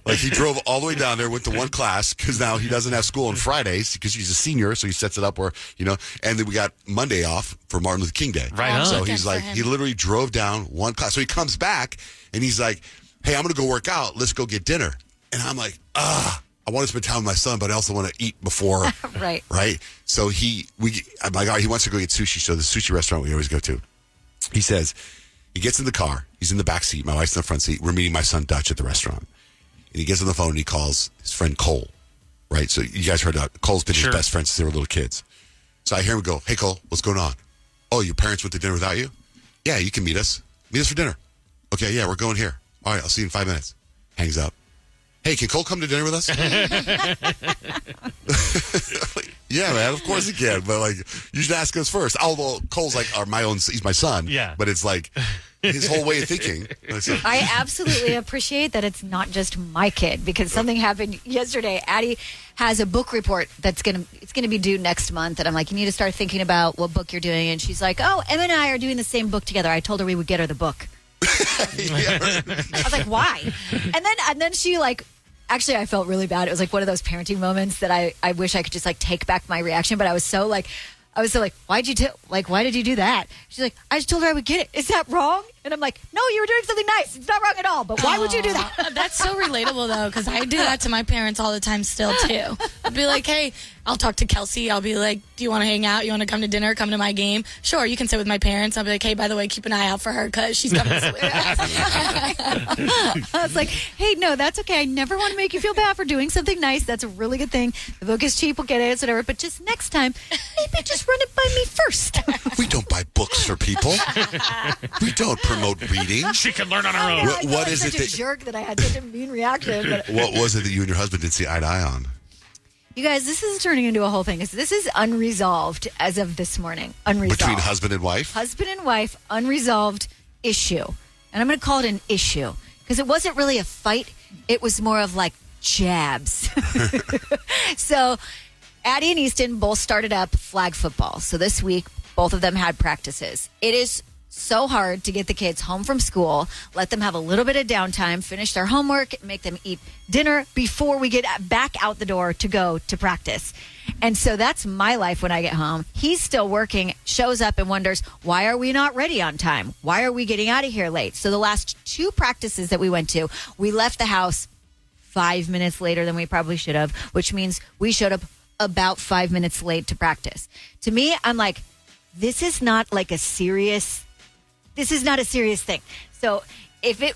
Like he drove all the way down there, went to one class because now he doesn't have school on Fridays because he's a senior, so he sets it up where, and then we got Monday off for Martin Luther King Day. Right on. So he's like, he literally drove down one class. So he comes back and he's like, hey, I'm going to go work out. Let's go get dinner. And I'm like, I want to spend time with my son, but I also want to eat before. Right. So I'm like, all right, he wants to go get sushi. So the sushi restaurant we always go to, he says, he gets in the car. He's in the back seat. My wife's in the front seat. We're meeting my son Dutch at the restaurant. And he gets on the phone and he calls his friend Cole, right? So you guys heard that. Cole's been his best friend since they were little kids. So I hear him go, hey, Cole, what's going on? Oh, your parents went to dinner without you? Yeah, you can meet us. Meet us for dinner. Okay, yeah, we're going here. All right, I'll see you in 5 minutes. Hangs up. Hey, can Cole come to dinner with us? Yeah, man, of course he can. But, like, you should ask us first. Although Cole's, like, he's my son. Yeah. But it's, like, his whole way of thinking. I absolutely appreciate that it's not just my kid because something happened yesterday. Addie has a book report it's gonna be due next month, and I'm like, you need to start thinking about what book you're doing. And she's like, oh, Em and I are doing the same book together. I told her we would get her the book. I was like, why? And then she actually, I felt really bad. It was like one of those parenting moments that I wish I could just take back my reaction. But I was so like, why did you do that? She's like, I just told her I would get it. Is that wrong? And I'm like, no, you were doing something nice. It's not wrong at all. But why would you do that? That's so relatable though, because I do that to my parents all the time still too. I'd be like, hey, I'll talk to Kelsey. I'll be like, do you want to hang out? You want to come to dinner? Come to my game? Sure, you can sit with my parents. I'll be like, hey, by the way, keep an eye out for her because she's coming to sit with us. I was like, hey, no, that's okay. I never want to make you feel bad for doing something nice. That's a really good thing. The book is cheap. We'll get it. It's whatever. But just next time, maybe just run it by me first. We don't buy books for people. We don't promote reading. She can learn on her own. What is it that jerk that I had such a mean reaction? But what was it that you and your husband didn't see eye to eye on? You guys, this is turning into a whole thing. This is unresolved as of this morning. Unresolved. Between husband and wife? Husband and wife, unresolved issue. And I'm going to call it an issue because it wasn't really a fight. It was more of like jabs. So Addie and Easton both started up flag football. So this week, both of them had practices. It is so hard to get the kids home from school, let them have a little bit of downtime, finish their homework, make them eat dinner before we get back out the door to go to practice. And so that's my life when I get home. He's still working, shows up and wonders, why are we not ready on time? Why are we getting out of here late? So the last 2 practices that we went to, we left the house 5 minutes later than we probably should have, which means we showed up about 5 minutes late to practice. To me, I'm like, this is not a serious thing. So if it,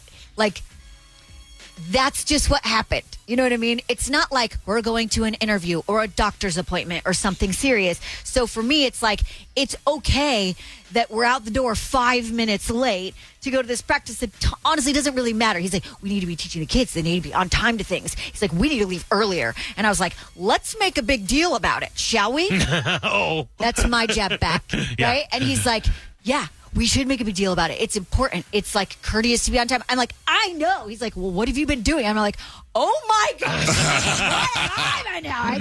that's just what happened. You know what I mean? It's not like we're going to an interview or a doctor's appointment or something serious. So for me, it's like, it's okay that we're out the door 5 minutes late to go to this practice that honestly doesn't really matter. He's like, we need to be teaching the kids. They need to be on time to things. He's like, we need to leave earlier. And I was like, let's make a big deal about it, shall we? Oh. That's my jab back, right? And he's like, yeah. We should make a big deal about it. It's important. It's like courteous to be on time. I'm like, I know. He's like, well, what have you been doing? I'm like, oh my gosh. Where am I now?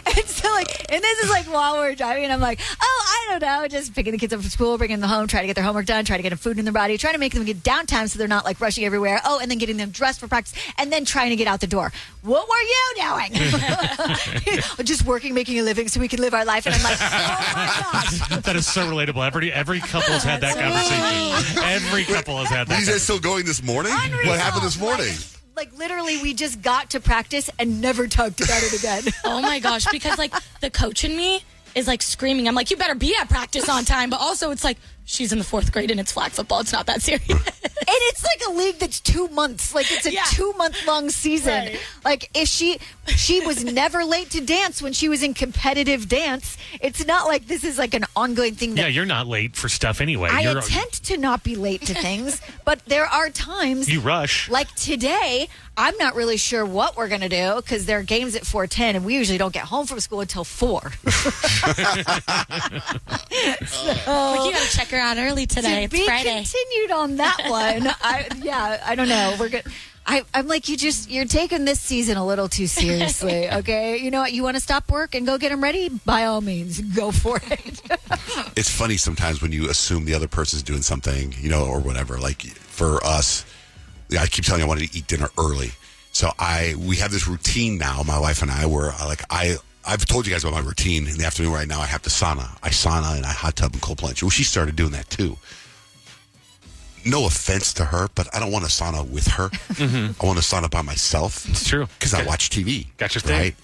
And so like, and this is like while we're driving, and I'm like, oh, I don't know. Just picking the kids up from school, bringing them home, trying to get their homework done, trying to get them food in their body, trying to make them get downtime so they're not like rushing everywhere. Oh, and then getting them dressed for practice and then trying to get out the door. What were you doing? Just working, making a living so we can live our life. And I'm like, oh my gosh. That is so relatable. Every couple has had that conversation. Every couple has had that. These guys still going this morning? Unreal. What happened this morning? Like literally, we just got to practice and never talked about it again. Oh my gosh, because like the coach in me is like screaming. I'm like, you better be at practice on time. But also it's like, she's in the 4th grade and it's flag football. It's not that serious. And it's like a league that's 2 months. Like it's a 2-month-long season. Right. Like if she was never late to dance when she was in competitive dance. It's not like this is like an ongoing thing. Yeah, you're not late for stuff anyway. I attempt to not be late to things, but there are times you rush. Like today, I'm not really sure what we're going to do because there are games at 4:10 and we usually don't get home from school until 4. Like you got to check her out early today. To it's be Friday. Continued on that one. I don't know. We're good. I'm like, you're taking this season a little too seriously, okay? You know what? You want to stop work and go get them ready? By all means, go for it. It's funny sometimes when you assume the other person's doing something, or whatever. Like for us, I keep telling you I wanted to eat dinner early. So we have this routine now, my wife and I, where I've told you guys about my routine. In the afternoon right now, I have to sauna. I sauna and I hot tub and cold plunge. Well, she started doing that too. No offense to her, but I don't want to sauna with her. Mm-hmm. I want to sauna by myself. It's true. Because I watch TV. Got your thing. Right?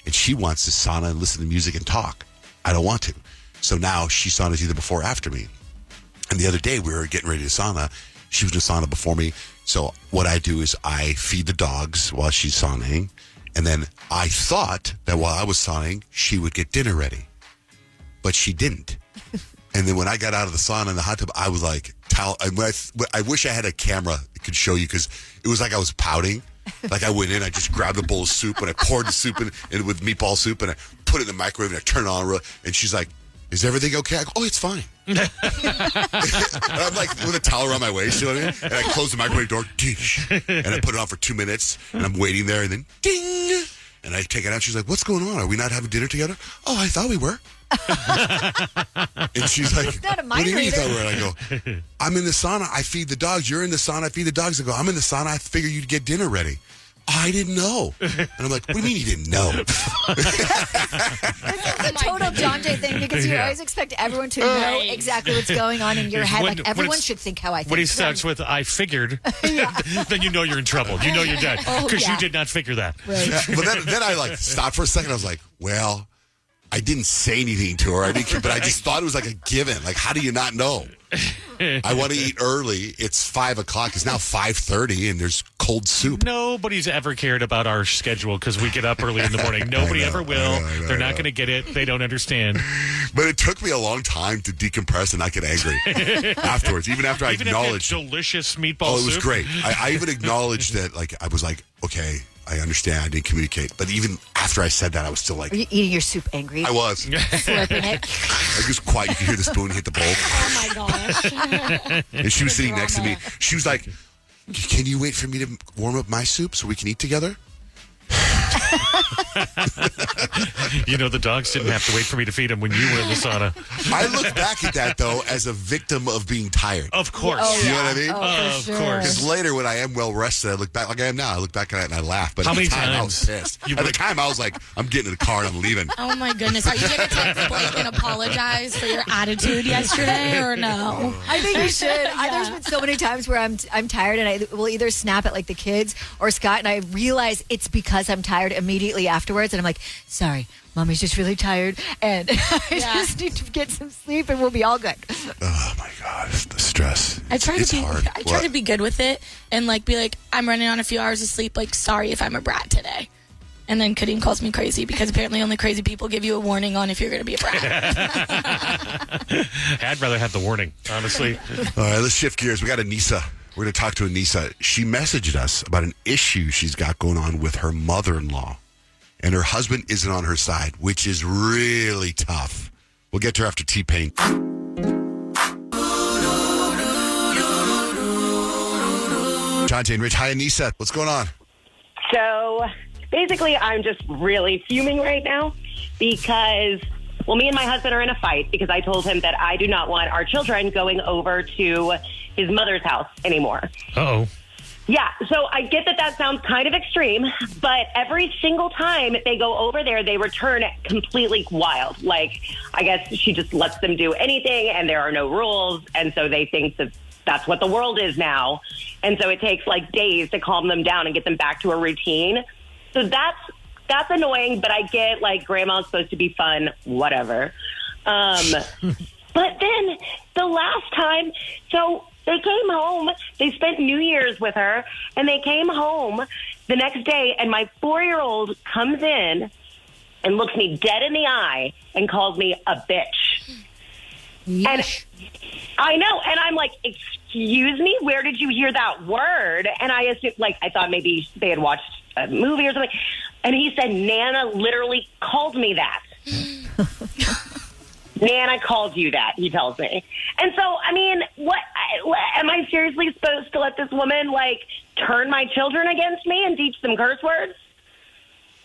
And she wants to sauna and listen to music and talk. I don't want to. So now she saunas either before or after me. And the other day we were getting ready to sauna. She was in sauna before me. So what I do is I feed the dogs while she's sauning. And then I thought that while I was sauning, she would get dinner ready. But she didn't. And then when I got out of the sauna in the hot tub, I was like, I wish I had a camera that could show you because it was like I was pouting. Like I went in, I just grabbed a bowl of soup and I poured the soup in with meatball soup and I put it in the microwave and I turned it on. And she's like, is everything okay? I go, oh, it's fine. And I'm like with a towel around my waist, you know what I mean? And I close the microwave door, and I put it on for 2 minutes and I'm waiting there and then ding. And I take it out. She's like, what's going on? Are we not having dinner together? Oh, I thought we were. And she's like, what do you mean you thought we were? And I go, I'm in the sauna. I feed the dogs. You're in the sauna. I feed the dogs. I go, I'm in the sauna. I figure you'd get dinner ready. I didn't know. And I'm like, what do you mean you didn't know? This is a total Johnjay thing because you always expect everyone to know exactly what's going on in your head. Like everyone should think how I think. When he starts with, I figured, then you know you're in trouble. You know you're dead because you did not figure that. Right. But then I stopped for a second. I was like, well, I didn't say anything to her. But I just thought it was like a given. Like, how do you not know? I want to eat early. It's 5 o'clock. It's now 5:30, and there's cold soup. Nobody's ever cared about our schedule because we get up early in the morning. Nobody ever will. They're not going to get it. They don't understand. But it took me a long time to decompress and not get angry afterwards. Even after I acknowledged delicious meatball soup. Oh, it was great. I even acknowledged that. Like I was like, okay, I understand. I didn't communicate. But even after I said that, I was still like... Were you eating your soup angry? I was. Slurping it? I was quiet. You could hear the spoon hit the bowl. Oh, my gosh. And she was sitting next to me. She was like, can you wait for me to warm up my soup so we can eat together? The dogs didn't have to wait for me to feed them when you were in the sauna. I look back at that, though, as a victim of being tired. Of course. You know what I mean? Of course. Because later, when I am well rested, I look back like I am now. I look back at it and I laugh. But How at many the time, times? I was pissed. At the time, I was like, I'm getting in the car and I'm leaving. Oh my goodness. Are you going to text Blake and apologize for your attitude yesterday or no? I think you should. There's been so many times where I'm tired and I will either snap at like the kids or Scott and I realize it's because I'm tired immediately afterwards and I'm like, sorry, Mommy's just really tired and I just need to get some sleep and we'll be all good. Oh my God. stress. I try It's to be. hard. I try to be good with it and like be like, I'm running on a few hours of sleep. Like, sorry if I'm a brat today. And then Kadeem calls me crazy because apparently only crazy people give you a warning on if you're going to be a brat. I'd rather have the warning, honestly. All right, let's shift gears. We got Anissa. We're going to talk to Anissa. She messaged us about an issue she's got going on with her mother-in-law. And her husband isn't on her side, which is really tough. We'll get to her after T-Pain. Johnjay and Rich. Hi, Anissa. What's going on? So basically, I'm just really fuming right now because, well, me and my husband are in a fight because I told him that I do not want our children going over to his mother's house anymore. Uh-oh. Yeah, so I get that sounds kind of extreme, but every single time they go over there, they return completely wild. Like, I guess she just lets them do anything and there are no rules, and so they think that that's what the world is now. And so it takes like days to calm them down and get them back to a routine. So that's annoying, but I get like grandma's supposed to be fun, whatever. But then the last time, so they came home, they spent New Year's with her, and they came home the next day, and my 4-year-old comes in and looks me dead in the eye and calls me a bitch. And I know, and I'm like, excuse me, where did you hear that word? And I assumed, like, I thought maybe they had watched a movie or something. And he said, Nana literally called me that. Nana called you that, he tells me. And so, I mean, what am I seriously supposed to let this woman, like, turn my children against me and teach them curse words?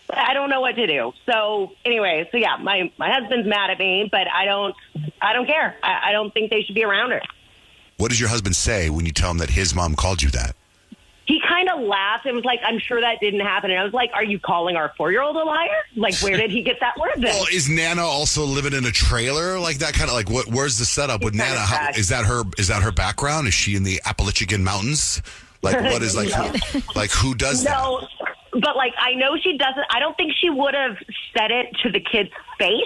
I don't know what to do. So anyway, so yeah, my husband's mad at me, but I don't care. I don't think they should be around her. What does your husband say when you tell him that his mom called you that? He kind of laughed and was like, I'm sure that didn't happen. And I was like, are you calling our 4-year-old a liar? Like, where did he get that word then? Well, is Nana also living in a trailer like that? Kind of like where's the setup with Nana? Is that her background? Is she in the Appalachian Mountains? Like, what is like, who does that? No, but like, I know she doesn't. I don't think she would have said it to the kid's face.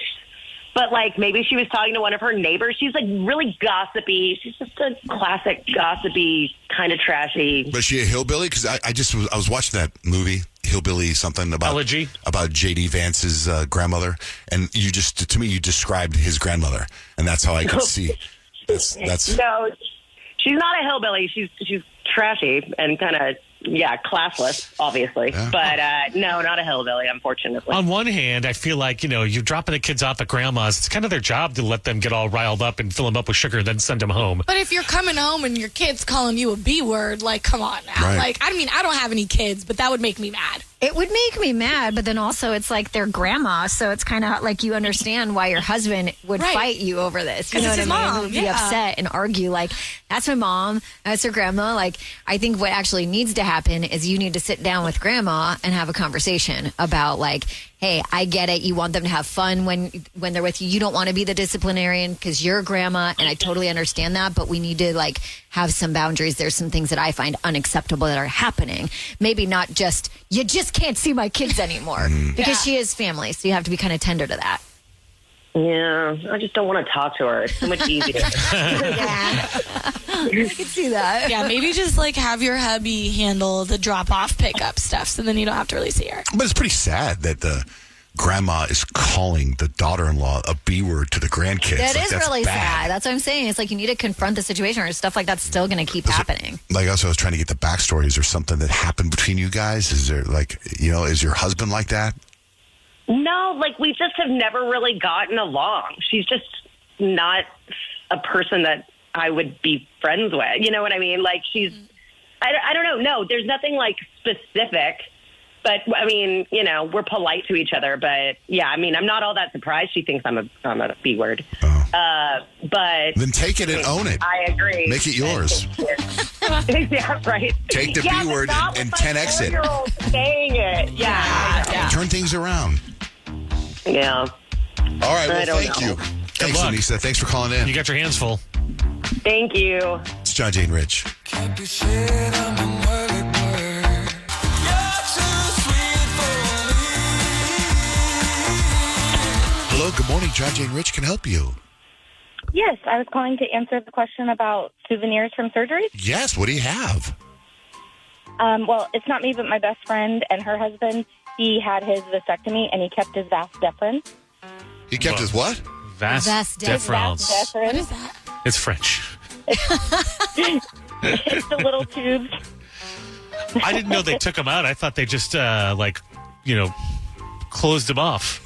But, like, maybe she was talking to one of her neighbors. She's, like, really gossipy. She's just a classic gossipy, kind of trashy. But is she a hillbilly? Because I was watching that movie, Hillbilly something, about J.D. Vance's grandmother. And you just, to me, you described his grandmother. And that's how I could see. That's No, she's not a hillbilly. She's trashy and kind of, classless, obviously. Yeah. But no, not a hillbilly, unfortunately. On one hand, I feel like, you're dropping the kids off at grandma's. It's kind of their job to let them get all riled up and fill them up with sugar and then send them home. But if you're coming home and your kid's calling you a B word, like, come on now. Right. Like, I mean, I don't have any kids, but that would make me mad. It would make me mad, but then also it's like their grandma, so it's kind of like you understand why your husband would fight you over this. You know what I mean? Mom, Would be upset and argue like, that's my mom, that's her grandma. Like, I think what actually needs to happen is you need to sit down with grandma and have a conversation about like, hey, I get it. You want them to have fun when they're with you. You don't want to be the disciplinarian because you're a grandma, and I totally understand that, but we need to like have some boundaries. There's some things that I find unacceptable that are happening. Maybe not just, you just can't see my kids anymore because she is family. So you have to be kind of tender to that. Yeah, I just don't want to talk to her. It's so much easier. I can see that. Yeah, maybe just like have your hubby handle the drop-off pickup stuff so then you don't have to really see her. But it's pretty sad that the grandma is calling the daughter-in-law a B word to the grandkids. That is that's really bad. sad. That's what I'm saying. It's like you need to confront the situation or stuff like that's still going to keep happening. Like also I was trying to get the backstory. Is there something that happened between you guys? Is there like, is your husband like that? No, like we just have never really gotten along. She's just not a person that I would be friends with. You know what I mean? Like she's, I don't know. No, there's nothing like specific, but I mean, we're polite to each other, but yeah, I mean, I'm not all that surprised. She thinks I'm a B word. But then take it and own it. I agree. Make it yours. Yeah, right. Take the B word and 10X it. Saying it. Yeah. Turn things around. Yeah. All right. Well, thank you. Thanks, luck. Anissa. Thanks for calling in. You got your hands full. Thank you. It's Johnjay and Rich. Hello. Good morning. Johnjay and Rich can help you. Yes, I was calling to answer the question about souvenirs from surgeries. Yes, what do you have? Well, it's not me, but my best friend and her husband. He had his vasectomy, and he kept his vas deferens. He kept his what? Vas deferens. What is that? It's French. It's the little tubes. I didn't know they took them out. I thought they just, closed them off.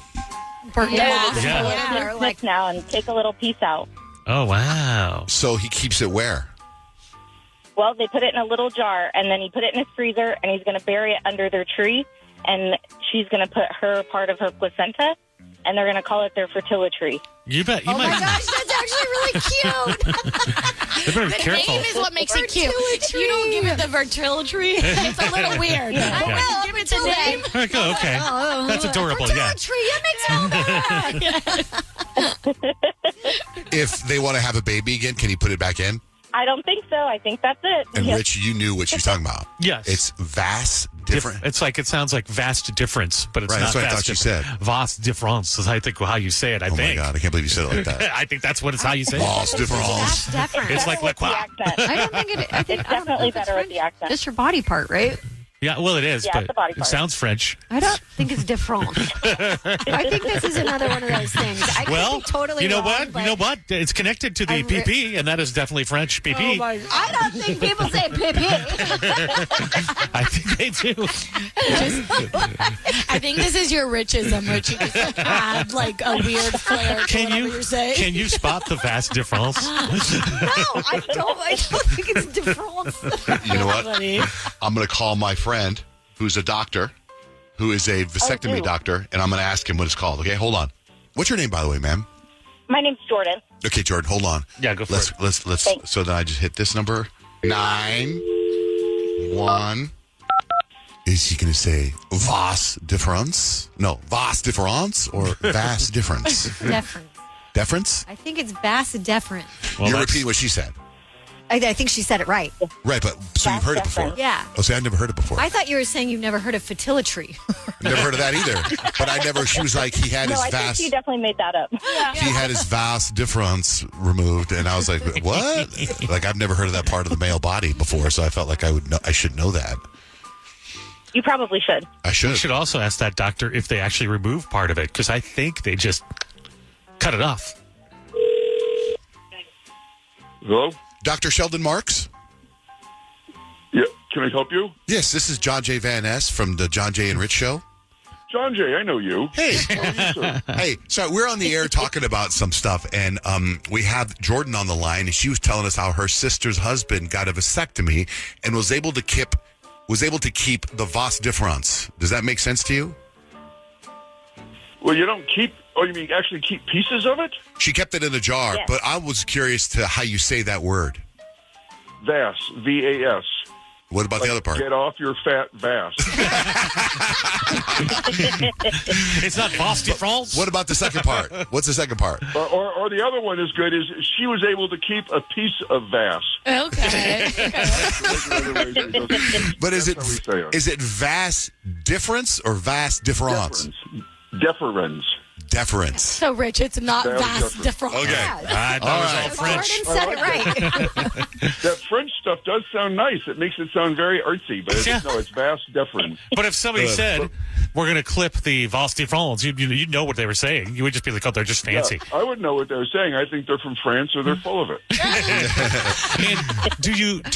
Burnt them off. Yeah. Like now, and take a little piece out. Oh, wow. So he keeps it where? Well, they put it in a little jar, and then he put it in his freezer, and he's going to bury it under their tree, and she's going to put her part of her placenta, and they're going to call it their fertility tree. You bet. You Oh might. my gosh, that's actually really cute. They better be The careful. name is what makes it cute. If you don't give it the fertility, it's a little weird. I will. Give it the name. Okay. That's adorable, yeah. Tree, that makes it all better. If they want to have a baby again, can he put it back in? I don't think so. I think that's it. And Yes. Rich, you knew what she was talking about. Yes. It's vast different. It's like, it sounds like vast difference, but it's Right, not that's what I vast thought you difference. said. Vast difference is, I think, how you say it, I Oh think. my God, I can't believe you said it like that. I think that's what it's how you say it. Vast difference. Deference. It's like, With the accent. I don't think it. I think It's definitely better with the accent. Just your body part, right? Yeah, well, it is, Yeah, but it's the body it part. sounds French. I don't think it's different. I think this is another one of those things. I could Well, be totally you know wrong, what? but You know what? It's connected to the I've re- PP, and that is definitely French PP. Oh my! I don't think people say pipi. I think they do. I think this is your Rich-ism, Rich. You just add like a weird flair to Can whatever you're saying. Can you spot the vast difference? No, I don't think it's different. You know what? I'm going to call my friend, who's a doctor, who is a vasectomy do. doctor, and I'm going to ask him what it's called. Okay, hold on. What's your name, by the way, ma'am? My name's Jordan. Okay, Jordan, hold on. Yeah, go for let's, it. Let's. Thanks. So then I just hit this number. 9-1. Is he going to say vas difference? No, vas difference or vast difference? Deference. Deference? I think it's vas deference. Well, You're that's- repeating what she said. I think she said it right. Right, but so you've heard it before? Yeah. Oh, see, I've never heard it before. I thought you were saying you've never heard of fertility. Never heard of that either. But I never, she was like, he had No, his I think vast, you definitely made that up. he had his vast difference removed. And I was like, what? Like, I've never heard of that part of the male body before. So I felt like I should know that. You probably should. I We should. should also ask that doctor if they actually remove part of it, because I think they just cut it off. Hello? Dr. Sheldon Marks? Yeah, can I help you? Yes, this is Johnjay Van Ness from the Johnjay and Rich Show. Johnjay, I know you. Hey. How are you, sir? Hey, so we're on the air talking about some stuff, and we have Jordan on the line, and she was telling us how her sister's husband got a vasectomy and was able to keep the vas difference. Does that make sense to you? Well, you don't keep... Oh, you mean actually keep pieces of it? She kept it in a jar, Yes. but I was curious to how you say that word. Vas. V-A-S. What about the other part? Get off your fat vas. It's not vas difference. What about the second part? What's the second part? or the other one is good, is she was able to keep a piece of vas. Okay. But is That's how we say it. it vas difference or vas difference? Deferens. Deference. So, Rich, it's not That was vas different. difference. Okay. I thought it was all French. Jordan said it right. That French stuff does sound nice. It makes it sound very artsy, but Yeah. it's vas deferens. But if somebody said, we're going to clip the vas difference, you'd know what they were saying. You would just be like, oh, they're just fancy. Yeah, I would know what they were saying. I think they're from France or they're full of it. And do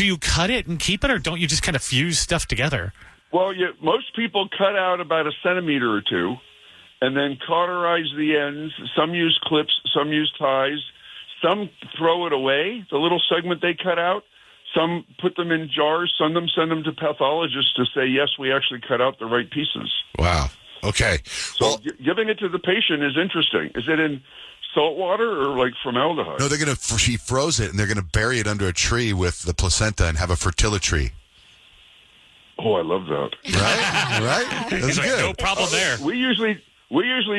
you cut it and keep it, or don't you just kind of fuse stuff together? Well, most people cut out about 1 centimeter or 2 and then cauterize the ends. Some use clips, some use ties. Some throw it away, the little segment they cut out. Some put them in jars, send them to pathologists to say, yes, we actually cut out the right pieces. Wow. Okay. So giving it to the patient is interesting. Is it in salt water or like formaldehyde? No, she froze it and they're going to bury it under a tree with the placenta and have a fertility tree. Oh, I love that. Right? That's He's like, good. no problem there. We usually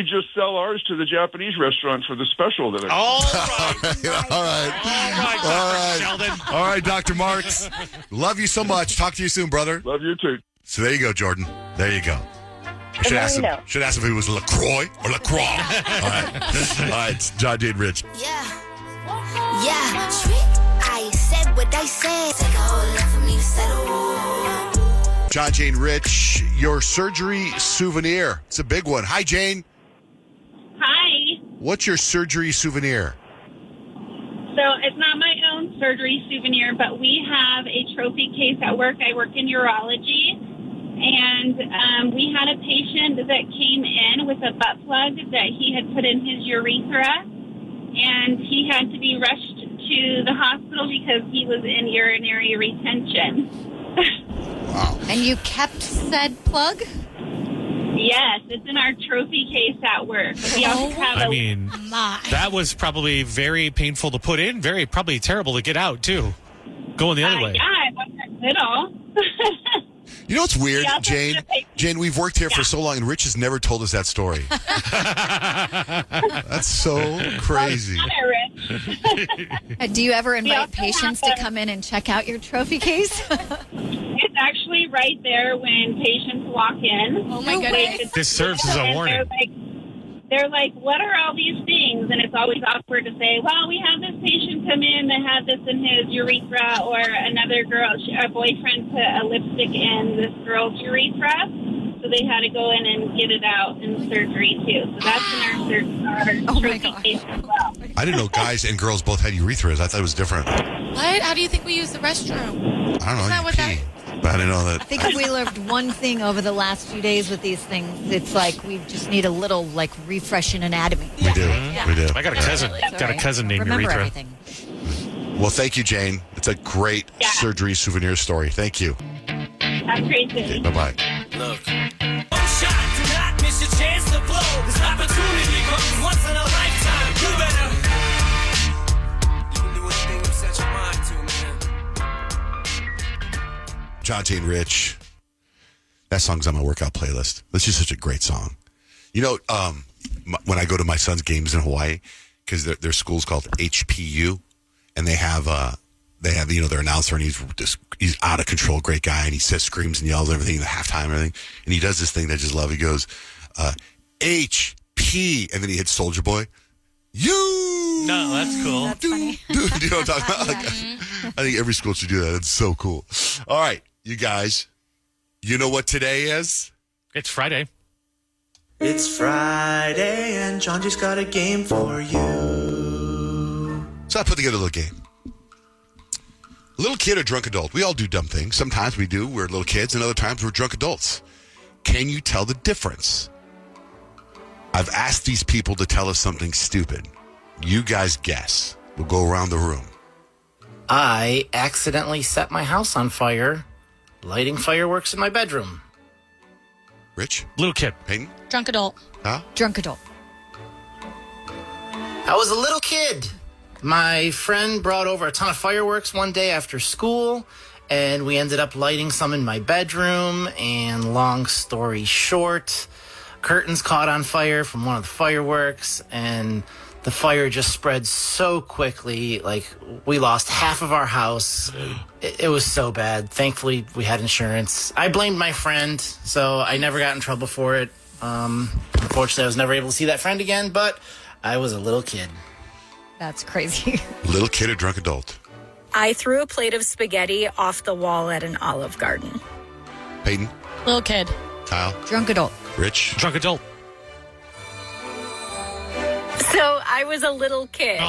just sell ours to the Japanese restaurant for the special that All right. All right. All right, Sheldon. All right, Dr. Marks. Love you so much. Talk to you soon, brother. Love you too. So there you go, Jordan. There you go. I should ask him if he was LaCroix or LaCroix. All right. All right. It's John, Jay, and Rich. Yeah. Yeah, I said what I said. Take a whole lot for me to settle. John, Jane, Rich, your surgery souvenir. It's a big one. Hi, Jane. Hi. What's your surgery souvenir? So it's not my own surgery souvenir, but we have a trophy case at work. I work in urology, and we had a patient that came in with a butt plug that he had put in his urethra, and he had to be rushed to the hospital because he was in urinary retention. Wow. And you kept said plug? Yes, it's in our trophy case at work. We also have I mean, that was probably very painful to put in. Probably terrible to get out, too. Going the other way. Yeah, it wasn't at all. You know what's weird, Yeah, Jane? Jane, we've worked here for so long, and Rich has never told us that story. That's so crazy. Do you ever invite patients to come in and check out your trophy case? It's actually right there when patients walk in. Oh, my goodness. This serves as a warning. They're like, what are all these things? And it's always awkward to say, well, we had this patient come in that had this in his urethra, or another girl, a boyfriend put a lipstick in this girl's urethra. So they had to go in and get it out in surgery, too. So that's in our trophy case as well. I didn't know guys and girls both had urethras. I thought it was different. What? How do you think we use the restroom? I don't know. Isn't that You what that pee. But I didn't know that. I think if we learned one thing over the last few days with these things, it's like we just need a little refresh in anatomy. We do. Yeah. We do. I got a cousin. Got a cousin named Remember Urethra. everything. Well, thank you, Jane. It's a great surgery souvenir story. Thank you. Have a great day. Bye-bye. Look. One shot, do not miss your chance to blow. This opportunity comes once in a lifetime. You better. You can do anything you set your mind to, man. Johnjay and Rich. That song's on my workout playlist. That's just such a great song. You know, when I go to my son's games in Hawaii, because their school's called HPU, and they have their announcer, and he's out of control, great guy, and he says, screams and yells everything, the halftime and everything, and he does this thing that I just love. He goes, HP, and then he hits Soldier Boy. You. No, that's cool. That's funny. Dude, you know what I'm talking about? Like, I think every school should do that. It's so cool. All right, you guys, you know what today is? It's Friday. It's Friday and Johnjay's got a game for you. So I put together a little game. Little kid or drunk adult. We all do dumb things. Sometimes we do. We're little kids, and other times we're drunk adults. Can you tell the difference? I've asked these people to tell us something stupid. You guys guess. We'll go around the room. I accidentally set my house on fire, lighting fireworks in my bedroom. Rich? Little kid. Peyton? Drunk adult. Huh? Drunk adult. I was a little kid. My friend brought over a ton of fireworks one day after school, and we ended up lighting some in my bedroom, and long story short, curtains caught on fire from one of the fireworks, and the fire just spread so quickly, like we lost half of our house. It was so bad. Thankfully, we had insurance. I blamed my friend, so I never got in trouble for it. Unfortunately, I was never able to see that friend again, but I was a little kid. That's crazy. Little kid or drunk adult? I threw a plate of spaghetti off the wall at an Olive Garden. Peyton? Little kid. Kyle? Drunk adult. Rich? Drunk adult. So I was a little kid.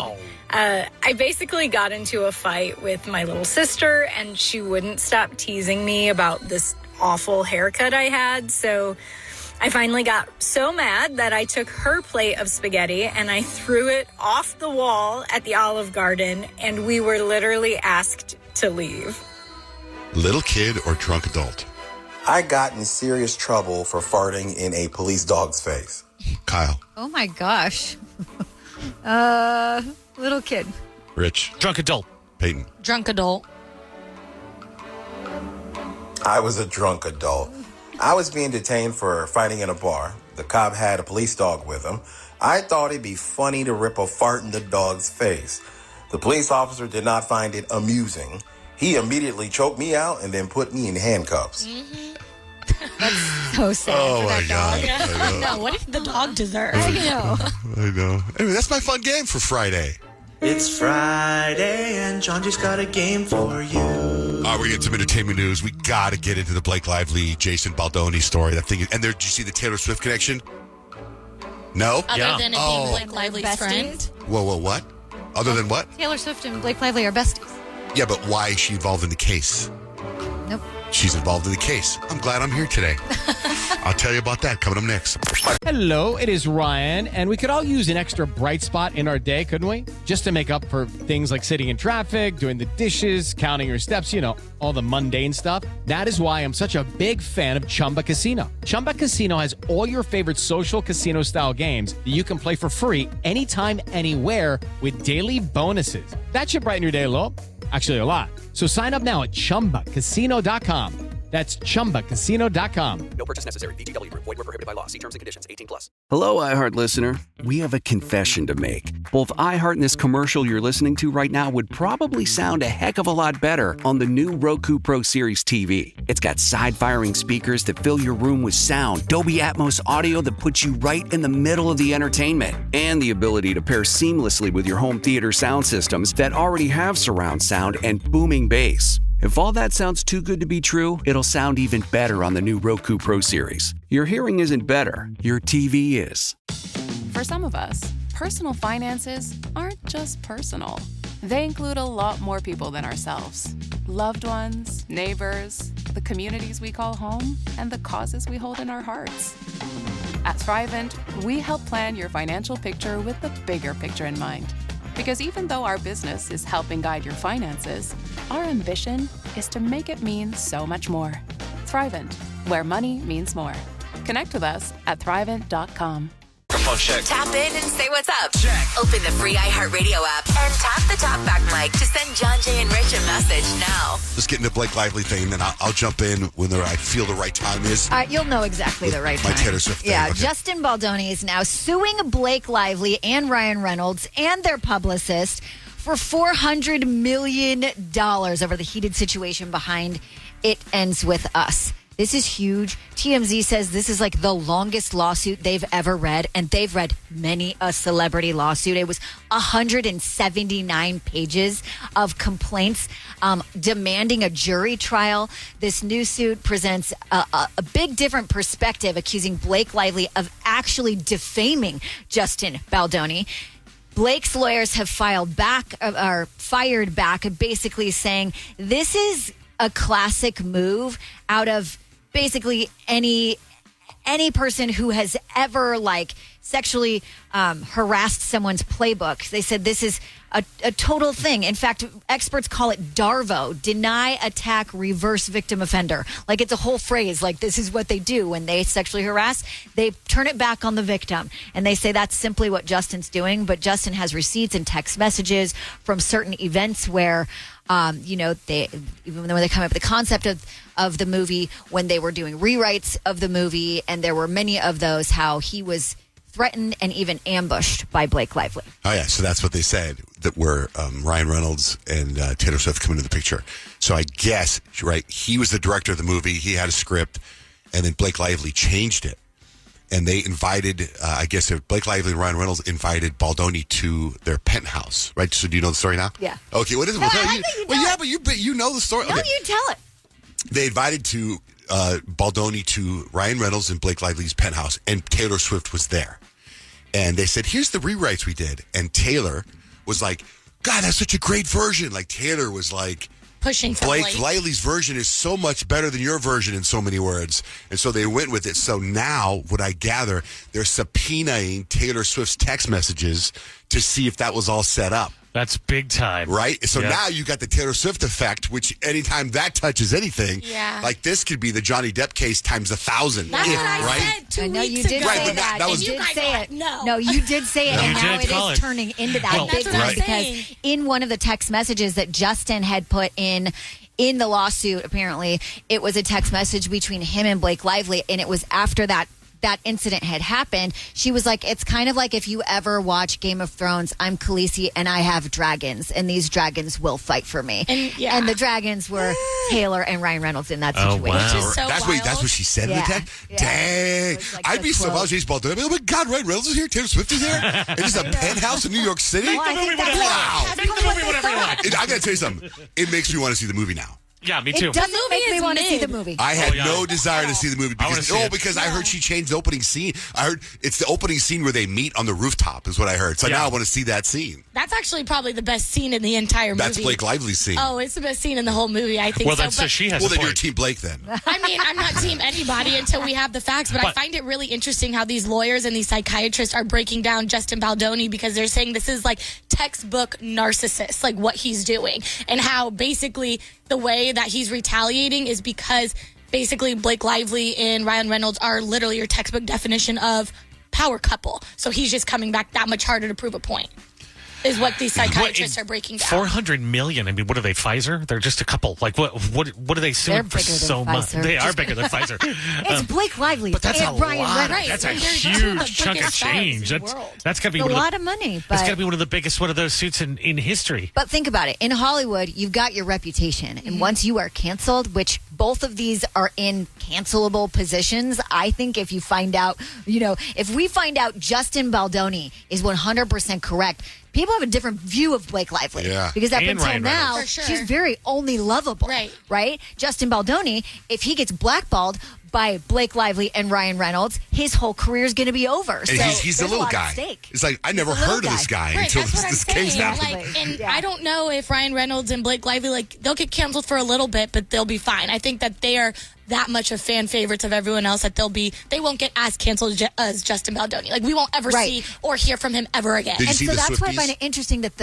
I basically got into a fight with my little sister, and she wouldn't stop teasing me about this awful haircut I had. So I finally got so mad that I took her plate of spaghetti and I threw it off the wall at the Olive Garden, and we were literally asked to leave. Little kid or drunk adult? I got in serious trouble for farting in a police dog's face. Kyle? Oh my gosh. Little kid. Rich? Drunk adult. Peyton? Drunk adult. I was a drunk adult. I was being detained for fighting in a bar. The cop had a police dog with him. I thought it'd be funny to rip a fart in the dog's face. The police officer did not find it amusing. He immediately choked me out and then put me in handcuffs. That's so sad. Oh, for my that God. dog. I know. No, what did the dog deserve? I know. I know. Anyway, that's my fun game for Friday. It's Friday and Johnjay's got a game for you. All right, we're getting some entertainment news. We got to get into the Blake Lively, Jason Baldoni story. That thing, and there, did you see the Taylor Swift connection? No? Other than it being Blake Lively's friend. Whoa, what? Other than what? Taylor Swift and Blake Lively are besties. Yeah, but why is she involved in the case? Nope. She's involved in the case. I'm glad I'm here today. I'll tell you about that coming up next. Hello, it is Ryan, and we could all use an extra bright spot in our day, couldn't we? Just to make up for things like sitting in traffic, doing the dishes, counting your steps, you know, all the mundane stuff. That is why I'm such a big fan of Chumba Casino. Chumba Casino has all your favorite social casino-style games that you can play for free anytime, anywhere with daily bonuses. That should brighten your day a little. Actually, a lot. So sign up now at ChumbaCasino.com. That's ChumbaCasino.com. No purchase necessary. VGW Group. Void where prohibited by law. See terms and conditions. 18+. Hello, iHeart listener. We have a confession to make. Both iHeart and this commercial you're listening to right now would probably sound a heck of a lot better on the new Roku Pro Series TV. It's got side-firing speakers that fill your room with sound, Dolby Atmos audio that puts you right in the middle of the entertainment, and the ability to pair seamlessly with your home theater sound systems that already have surround sound and booming bass. If all that sounds too good to be true, it'll sound even better on the new Roku Pro Series. Your hearing isn't better, your TV is. For some of us, personal finances aren't just personal. They include a lot more people than ourselves. Loved ones, neighbors, the communities we call home, and the causes we hold in our hearts. At Thrivent, we help plan your financial picture with the bigger picture in mind. Because even though our business is helping guide your finances, our ambition is to make it mean so much more. Thrivent, where money means more. Connect with us at Thrivent.com. Tap in and say what's up. Check. Open the free iHeartRadio app and tap the talk back mic to send Johnjay and Rich a message now. Let's get into the Blake Lively thing, and then I'll jump in when I feel the right time is. All right, you'll know exactly the right time. My Taylor Swift thing. Yeah, Okay. Justin Baldoni is now suing Blake Lively and Ryan Reynolds and their publicist for $400 million over the heated situation behind It Ends With Us. This is huge. TMZ says this is like the longest lawsuit they've ever read, and they've read many a celebrity lawsuit. It was 179 pages of complaints demanding a jury trial. This new suit presents a big different perspective, accusing Blake Lively of actually defaming Justin Baldoni. Blake's lawyers have fired back, basically saying this is a classic move out of basically any person who has ever sexually harassed someone's playbook. They said this is a total thing. In fact, experts call it DARVO, deny, attack, reverse victim offender. Like it's a whole phrase. Like this is what they do when they sexually harass. They turn it back on the victim. And they say that's simply what Justin's doing. But Justin has receipts and text messages from certain events where they even when they come up with the concept of the movie, when they were doing rewrites of the movie, and there were many of those, how he was threatened and even ambushed by Blake Lively. Oh, yeah. So that's what they said, that were Ryan Reynolds and Taylor Swift come into the picture. So I guess, right, he was the director of the movie. He had a script, and then Blake Lively changed it. And they invited, Blake Lively and Ryan Reynolds invited Baldoni to their penthouse, right? So do you know the story now? Yeah. Okay, what is it? No, but you know the story. No, Okay. you tell it. They invited Baldoni to Ryan Reynolds and Blake Lively's penthouse, and Taylor Swift was there. And they said, here's the rewrites we did. And Taylor was like, God, that's such a great version. Like, Taylor was like, pushing for Blake Lively's version is so much better than your version in so many words. And so they went with it. So now, what I gather, they're subpoenaing Taylor Swift's text messages to see if that was all set up. That's big time. Right? So Yeah. now you got the Taylor Swift effect, which anytime that touches anything, Yeah. like this could be the Johnny Depp case times 1,000. That's what I right? said 2 I know weeks you did ago. say that. that was- You you did guys say are it. like, No, you did say it, No, and you now did it call is it. turning into that Well, big that's what one I'm because saying. in one of the text messages that Justin had put in the lawsuit, apparently, it was a text message between him and Blake Lively, and it was after that that incident had happened, she was like, it's kind of like if you ever watch Game of Thrones, I'm Khaleesi and I have dragons, and these dragons will fight for me. And the dragons were Taylor and Ryan Reynolds in that situation. wow. Which is so That's what she said in the text? Yeah. Dang. I'd be so much James Baldwin. Oh my God, Ryan Reynolds is here. Taylor Swift is here. And it's a penthouse in New York City. Make the movie whatever you want. Make the movie whatever you want. I got to tell you something. It makes me want to see the movie now. Yeah, me too. It doesn't make me want to see the movie. I had no desire to see the movie because I heard she changed the opening scene. I heard it's the opening scene where they meet on the rooftop is what I heard. So now I want to see that scene. That's actually probably the best scene in the entire movie. That's Blake Lively's scene. Oh, it's the best scene in the whole movie, I think. Well, then so she has. Well, then you're Team Blake then. I mean, I'm not team anybody until we have the facts, but I find it really interesting how these lawyers and these psychiatrists are breaking down Justin Baldoni because they're saying this is like textbook narcissist, like what he's doing, and how basically the way that he's retaliating is because basically Blake Lively and Ryan Reynolds are literally your textbook definition of power couple. So he's just coming back that much harder to prove a point. Is what these psychiatrists are breaking down. 400 million. I mean, what are they, Pfizer? They're just a couple. Like, what are they suing for so much? They are bigger than Pfizer. It's Blake Lively. But that's and a Ryan lot. Reynolds. That's a huge chunk of change. That's got to be a lot of money. That's got to But, be one of the biggest one of those suits in history. but think about it. In Hollywood, you've got your reputation. And once you are canceled, which both of these are in cancelable positions, I think if you find out, if we find out Justin Baldoni is 100% correct, people have a different view of Blake Lively. Yeah. Because up And until Ryan now, Reynolds. For sure. she's very only lovable. Right? Justin Baldoni, if he gets blackballed by Blake Lively and Ryan Reynolds, his whole career is going to be over. And So he's the there's a little lot at guy. stake. It's like, I never He's a little heard of this guy Right, until that's what I'm this case saying. happened. Like, and I don't know if Ryan Reynolds and Blake Lively, they'll get canceled for a little bit, but they'll be fine. I think that they are that much of fan favorites of everyone else that they won't get as canceled as Justin Baldoni. Like, we won't ever see or hear from him ever again. And so that's why I find it interesting that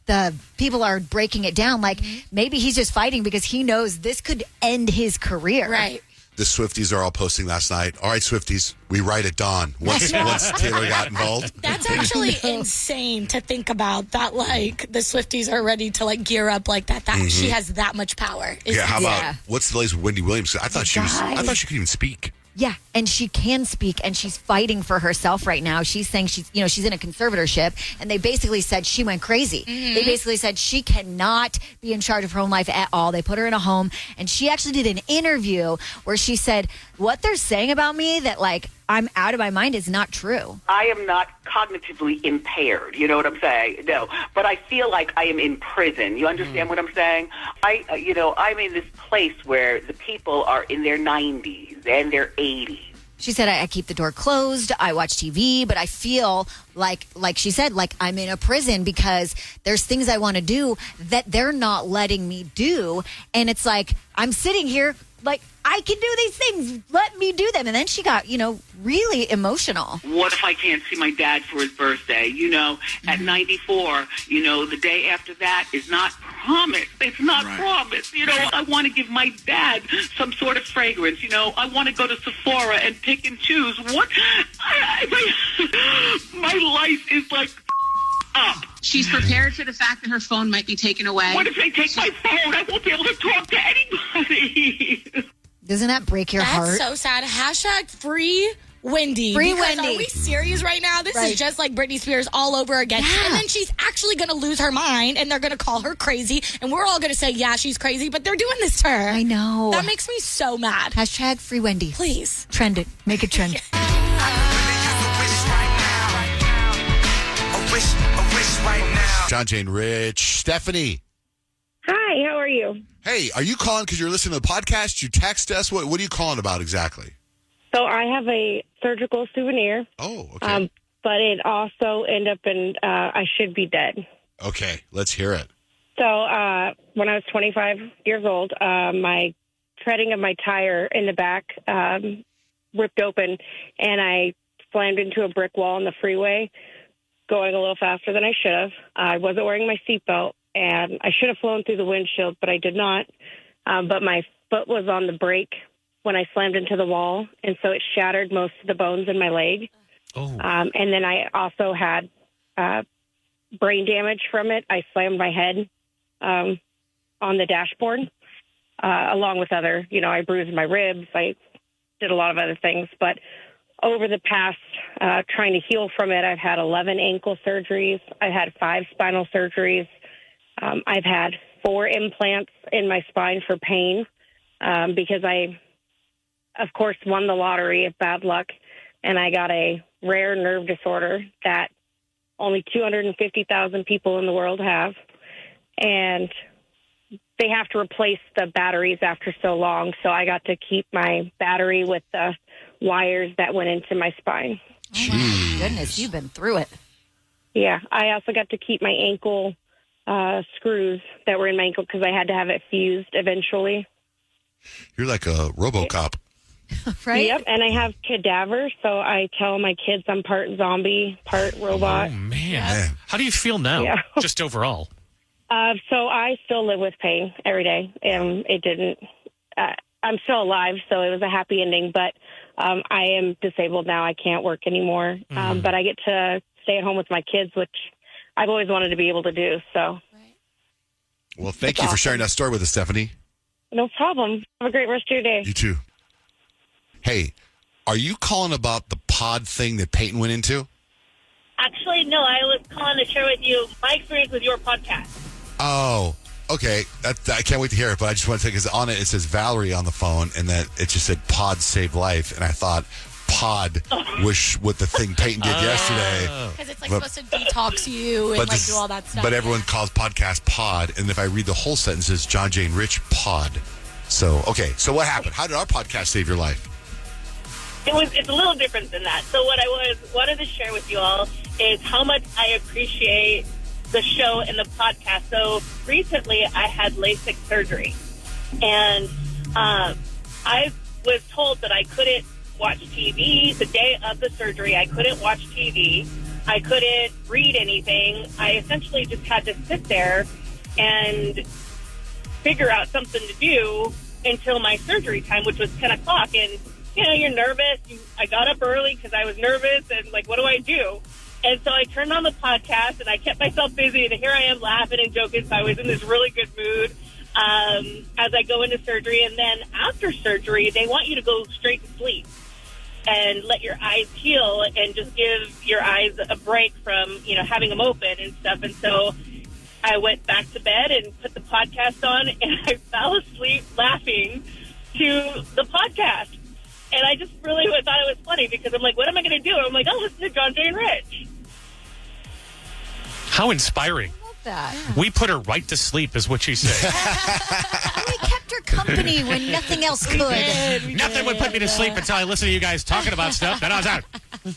the people are breaking it down. Like, maybe he's just fighting because he knows this could end his career. Right. The Swifties are all posting last night. All right, Swifties, we write at dawn. Once Taylor got involved. That's actually insane to think about. That the Swifties are ready to gear up like that. That she has that much power. How about what's the latest with Wendy Williams? I thought she could even speak. Yeah, and she can speak, and she's fighting for herself right now. She's saying she's in a conservatorship, and they basically said she went crazy. They basically said she cannot be in charge of her own life at all. They put her in a home, and she actually did an interview where she said, what they're saying about me, that I'm out of my mind, is not true. I am not cognitively impaired. You know what I'm saying? No, but I feel like I am in prison. You understand what I'm saying? I'm in this place where the people are in their 90s and their 80s. She said, I keep the door closed, I watch TV, but I feel like she said, I'm in a prison because there's things I want to do that they're not letting me do. And it's like, I'm sitting here, I can do these things. Let me do them. And then she got, really emotional. What if I can't see my dad for his birthday? At 94, the day after that is not promised. It's not promised. I want to give my dad some sort of fragrance. I want to go to Sephora and pick and choose. What? My life is up. She's prepared for the fact that her phone might be taken away. What if they take my phone? I won't be able to talk to anybody. Doesn't that break your heart? That's so sad. Hashtag free Wendy. Free Because Wendy. Are we serious right now? This is just like Britney Spears all over again. And then she's actually going to lose her mind, and they're going to call her crazy, and we're all going to say, yeah, she's crazy, but they're doing this to her. I know. That makes me so mad. Hashtag free Wendy. Please. Trend it. Make it trend. Johnjay and Rich. Stephanie. Hi, how are you? Hey, are you calling because you're listening to the podcast? You text us? What are you calling about exactly? So I have a surgical souvenir. Oh, okay. But it also ended up in I should be dead. Okay, let's hear it. So when I was 25 years old, my treading of my tire in the back ripped open, and I slammed into a brick wall on the freeway, going a little faster than I should have. I wasn't wearing my seatbelt, and I should have flown through the windshield, but I did not. But my foot was on the brake when I slammed into the wall, and so it shattered most of the bones in my leg. Oh. And then I also had brain damage from it. I slammed my head on the dashboard, along with other, I bruised my ribs. I did a lot of other things. But over the past trying to heal from it, I've had 11 ankle surgeries. I've had 5 spinal surgeries. I've had 4 implants in my spine for pain because I, of course, won the lottery of bad luck, and I got a rare nerve disorder that only 250,000 people in the world have. And they have to replace the batteries after so long, so I got to keep my battery with the wires that went into my spine. Oh, my goodness, you've been through it. Yeah, I also got to keep my ankle screws that were in my ankle because I had to have it fused eventually. You're like a RoboCop. Right? Yep, and I have cadaver, so I tell my kids I'm part zombie, part robot. Oh, man. How do you feel now, Yeah. just overall? So I still live with pain every day, and it didn't. I'm still alive, so it was a happy ending. But I am disabled now; I can't work anymore. But I get to stay at home with my kids, which I've always wanted to be able to do. So, Well, thank you for sharing that story with us, Stephanie. no problem. Have a great rest of your day. You too. Hey, are you calling about the pod thing that Peyton went into? Actually, no, I was calling to share with you my experience with your podcast. Oh, okay. I can't wait to hear it, but I just want to say, because on it says Valerie on the phone, and that it just said pod saved life, and I thought pod was what the thing Peyton did yesterday. Because it's like supposed to detox you and like do all that stuff. But everyone calls podcast pod, and if I read the whole sentence, it's Johnjay and Rich pod. So, okay. So what happened? How did our podcast save your life? It's a little different than that. So what I wanted to share with you all is how much I appreciate the show and the podcast. So recently I had LASIK surgery, and I was told that I couldn't watch TV the day of the surgery. I couldn't watch TV. I couldn't read anything. I essentially just had to sit there and figure out something to do until my surgery time, which was 10 o'clock. And you know, you're nervous. I got up early because I was nervous, and like, what do I do? And so I turned on the podcast, and I kept myself busy, and here I am laughing and joking, so I was in this really good mood as I go into surgery. And then after surgery, they want you to go straight to sleep and let your eyes heal and just give your eyes a break from, you know, having them open and stuff. And so I went back to bed and put the podcast on, and I fell asleep laughing to the podcast. And I just really thought it was funny because I'm like, what am I going to do? I'm like, oh, listen to Johnjay and Rich. How inspiring. I love that. We put her right to sleep, is what she said. We kept her company when nothing else could. Nothing would put me to sleep until I listened to you guys talking about stuff. Then I was out. I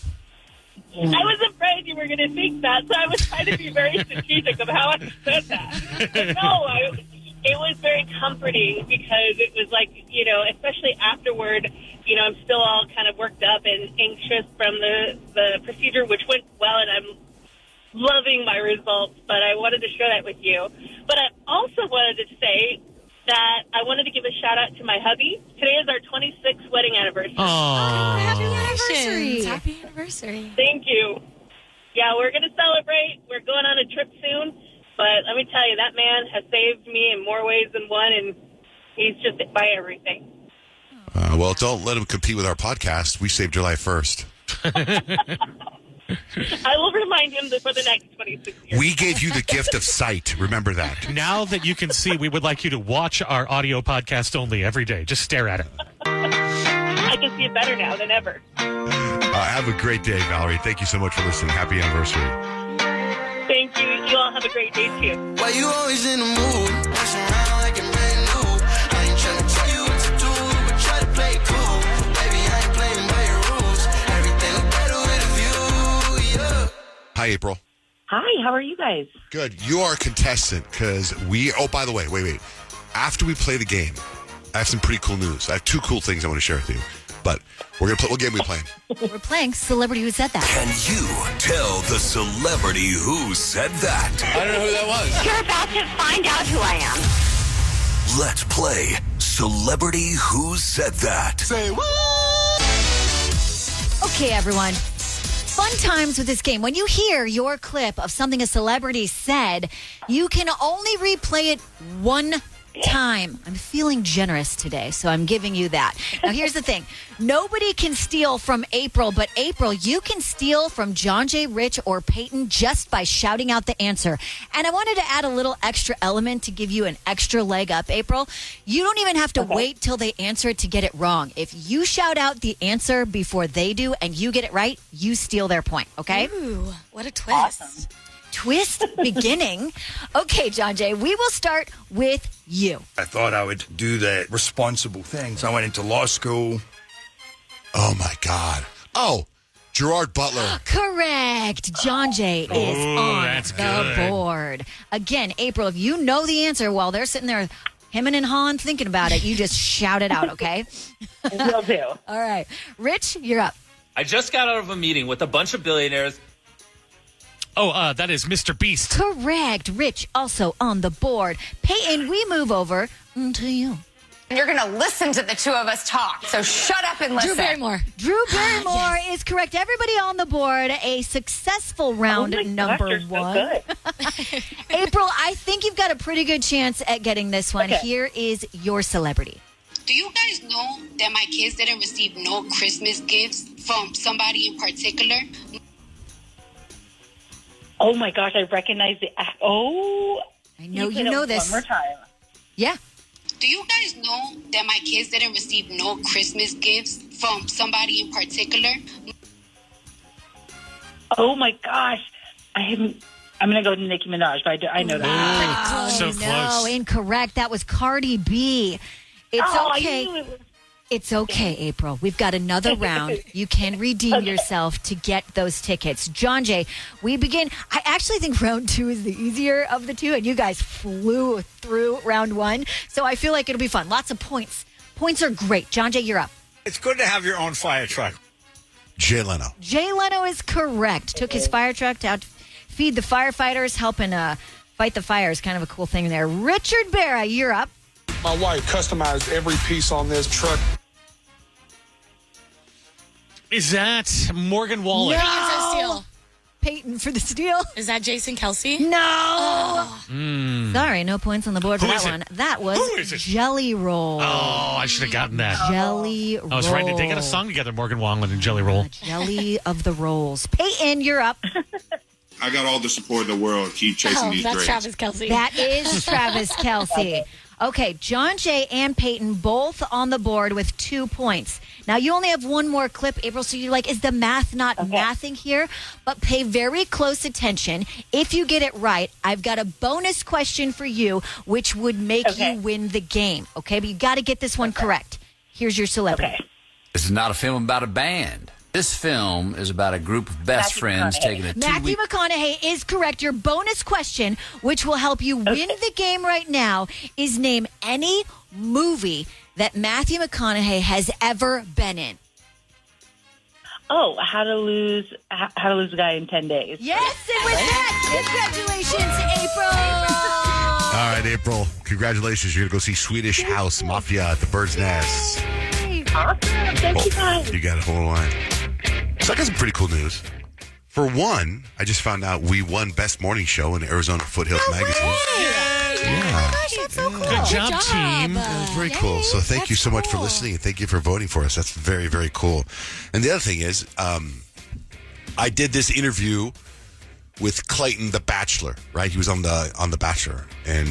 was afraid you were going to think that, so I was trying to be very strategic of how I said that. But no, it was very comforting because it was like, you know, especially afterward, you know, I'm still all kind of worked up and anxious from the procedure, which went well, and I'm loving my results, but I wanted to share that with you. But I also wanted to say that I wanted to give a shout out to my hubby. Today is our 26th wedding anniversary. Oh, happy anniversary. Happy anniversary. Thank you. Yeah, we're going to celebrate. We're going on a trip soon. But let me tell you, that man has saved me in more ways than one, and he's just by everything. Well, don't let him compete with our podcast. We saved your life first. I will remind him that for the next 26 years. We gave you the gift of sight. Remember that. Now that you can see, we would like you to watch our audio podcast only every day. Just stare at it. I can see it better now than ever. Have a great day, Valerie. Thank you so much for listening. Happy anniversary. Thank you. You all have a great day, too. Why you always in the mood? Rush around like I'm brand new. I ain't trying to tell you what to do, but try to play it cool. Baby, I ain't playing by your rules. Everything look better with a view, yeah. Hi, April. Hi, how are you guys? Good. You are a contestant because oh, by the way, wait. After we play the game, I have some pretty cool news. I have 2 cool things I want to share with you. But we're going to play. What game are we playing? We're playing Celebrity Who Said That. Can you tell the celebrity who said that? I don't know who that was. You're about to find out who I am. Let's play Celebrity Who Said That. Say what? Okay, everyone. Fun times with this game. When you hear your clip of something a celebrity said, you can only replay it one time. I'm feeling generous today, so I'm giving you that. Now, here's the thing. Nobody can steal from April, but April, you can steal from Johnjay, Rich, or Peyton just by shouting out the answer. And I wanted to add a little extra element to give you an extra leg up, April. You don't even have to wait till they answer it to get it wrong. If you shout out the answer before they do and you get it right, you steal their point, okay? Ooh, what a twist. Awesome. Twist beginning. Okay, Johnjay, we will start with you. I thought I would do the responsible things. I went into law school. Oh, my God. Oh, Gerard Butler. Correct. Johnjay is on that's the good. board. Again, April, if you know the answer while they're sitting there hemming and hawing thinking about it, you just shout it out, okay? Will do. All right. Rich, you're up. I just got out of a meeting with a bunch of billionaires. Oh, that is Mr. Beast. Correct. Rich also on the board. Peyton, we move over to you. You're going to listen to the two of us talk, so shut up and listen. Drew Barrymore. Drew Barrymore is correct. Everybody on the board. A successful round number you're so one. good. April, I think you've got a pretty good chance at getting this one. Okay. Here is your celebrity. Do you guys know that my kids didn't receive no Christmas gifts from somebody in particular? Oh my gosh, I recognize the. Oh, I know you said it know this. One more time. Yeah. Do you guys know that my kids didn't receive no Christmas gifts from somebody in particular? Oh my gosh, I'm gonna go to Nicki Minaj, but I know that. Oh, So no, close. incorrect. That was Cardi B. It's Oh, I okay. knew it was. It's okay, April. We've got another round. You can redeem yourself to get those tickets. Johnjay, we begin. I actually think round 2 is the easier of the two, and you guys flew through round 1. So I feel like it'll be fun. Lots of points. Points are great. Johnjay, you're up. It's good to have your own fire truck. Jay Leno. Jay Leno is correct. Took his fire truck to out feed the firefighters, helping fight the fires. Kind of a cool thing there. Richard Barra, you're up. My wife customized every piece on this truck. Is that Morgan Wallen? Peyton says steal. Peyton for the steal. Is that Jason Kelsey? No. Mm. Sorry, no points on the board for Who that is it? one. That was Who is it? Jelly Roll. Oh, I should have gotten that. Jelly Roll. I was right. They got a song together, Morgan Wallen and Jelly Roll. Jelly of the Rolls. Peyton, you're up. I got all the support in the world. Keep chasing these that's dreams. Travis Kelsey. That is Travis Kelsey. Okay, Johnjay and Peyton both on the board with 2 points. Now, you only have one more clip, April, so you're like, is the math not mathing here? But pay very close attention. If you get it right, I've got a bonus question for you, which would make you win the game. Okay, but you got to get this one correct. Here's your celebrity. This is not a film about a band. This film is about a group of best friends taking a 2 Matthew McConaughey is correct. Your bonus question, which will help you win the game right now, is name any movie that Matthew McConaughey has ever been in. Oh, how to lose a guy in 10 days. Yes, and with that, congratulations, April. All right, April. Congratulations. You're going to go see Swedish House Mafia at the Bird's Nest. Awesome. Thank you guys. You got it. Hold on. So I got some pretty cool news. For one, I just found out we won Best Morning Show in Arizona Foothills Magazine. Yeah. Gosh, that's so cool. Good job, team. That was very cool. So thank you so much for listening, and thank you for voting for us. That's very, very cool. And the other thing is, I did this interview with Clayton, the Bachelor. Right? He was on the Bachelor, and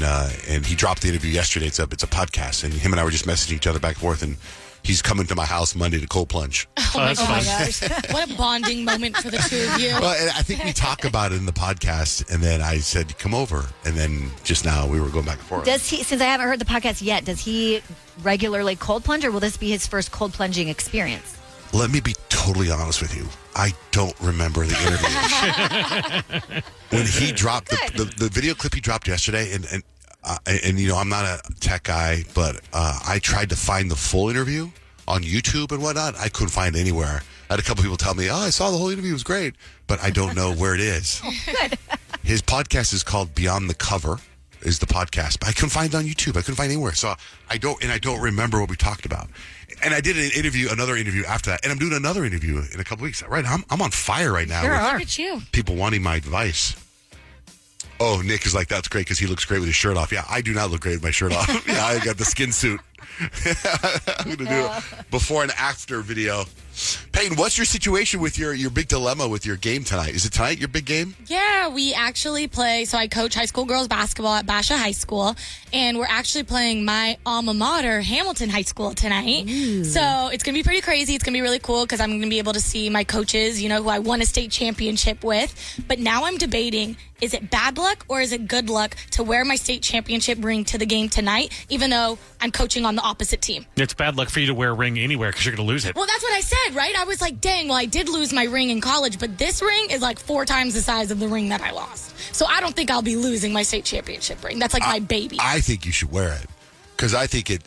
he dropped the interview yesterday. It's a podcast, and him and I were just messaging each other back and forth, and he's coming to my house Monday to cold plunge. Oh my gosh. What a bonding moment for the two of you. Well, and I think we talk about it in the podcast, and then I said, come over. And then just now we were going back and forth. Does he, since I haven't heard the podcast yet, does he regularly cold plunge, or will this be his first cold plunging experience? Let me be totally honest with you. I don't remember the interview. When he dropped the video clip he dropped yesterday, and you know, I'm not a tech guy, but I tried to find the full interview on YouTube and whatnot. I couldn't find it anywhere. I had a couple people tell me, I saw the whole interview. It was great. But I don't know where it is. Good. His podcast is called Beyond the Cover, is the podcast. But I couldn't find it on YouTube. I couldn't find it anywhere. So I don't remember what we talked about. And I did another interview after that. And I'm doing another interview in a couple weeks. Right? I'm on fire right now. Look at you. People wanting my advice. Oh, Nick is like, that's great because he looks great with his shirt off. Yeah, I do not look great with my shirt off. Yeah, I got the skin suit. I'm going to do a before and after video. Peyton, what's your situation with your big dilemma with your game tonight? Is it tonight, your big game? Yeah, we actually play. So I coach high school girls basketball at Basha High School, and we're actually playing my alma mater, Hamilton High School, tonight. So it's going to be pretty crazy. It's going to be really cool because I'm going to be able to see my coaches, who I won a state championship with. But now I'm debating, is it bad luck or is it good luck to wear my state championship ring to the game tonight, even though I'm coaching on the opposite team? It's bad luck for you to wear a ring anywhere because you're going to lose it. Well, that's what I said, right? I was like, dang, well, I did lose my ring in college, but this ring is like 4 times the size of the ring that I lost. So I don't think I'll be losing my state championship ring. That's like my baby. I think you should wear it because I think it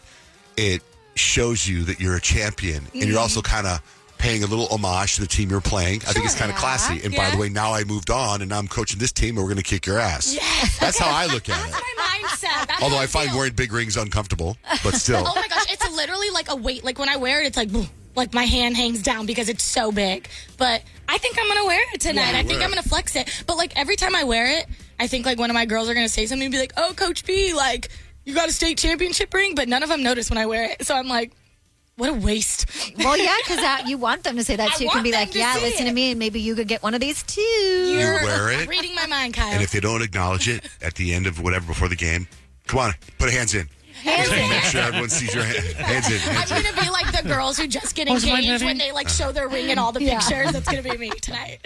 shows you that you're a champion, and you're also kind of paying a little homage to the team you're playing. I think it's kind of classy. And by the way, now I moved on, and now I'm coaching this team, and we're going to kick your ass. Yes. That's how I look at it. That's my mindset. That's Although how I find wearing big rings uncomfortable, but still. Oh my gosh, it's literally like a weight. Like when I wear it, it's like my hand hangs down because it's so big. But I think I'm going to wear it tonight. I think I'm going to flex it. But like every time I wear it, I think like one of my girls are going to say something and be like, oh, Coach B, like you got a state championship ring, but none of them notice when I wear it. So I'm like, what a waste. Well, yeah, because you want them to say that too. You can be like, yeah, listen to me, and maybe you could get one of these too. You wear it. Reading my mind, Kyle. And if they don't acknowledge it at the end of whatever before the game, come on, put hands in. Hands in. Make sure everyone sees your hands in. I'm going to be like the girls who just get engaged when they like show their ring in all the pictures. That's going to be me tonight.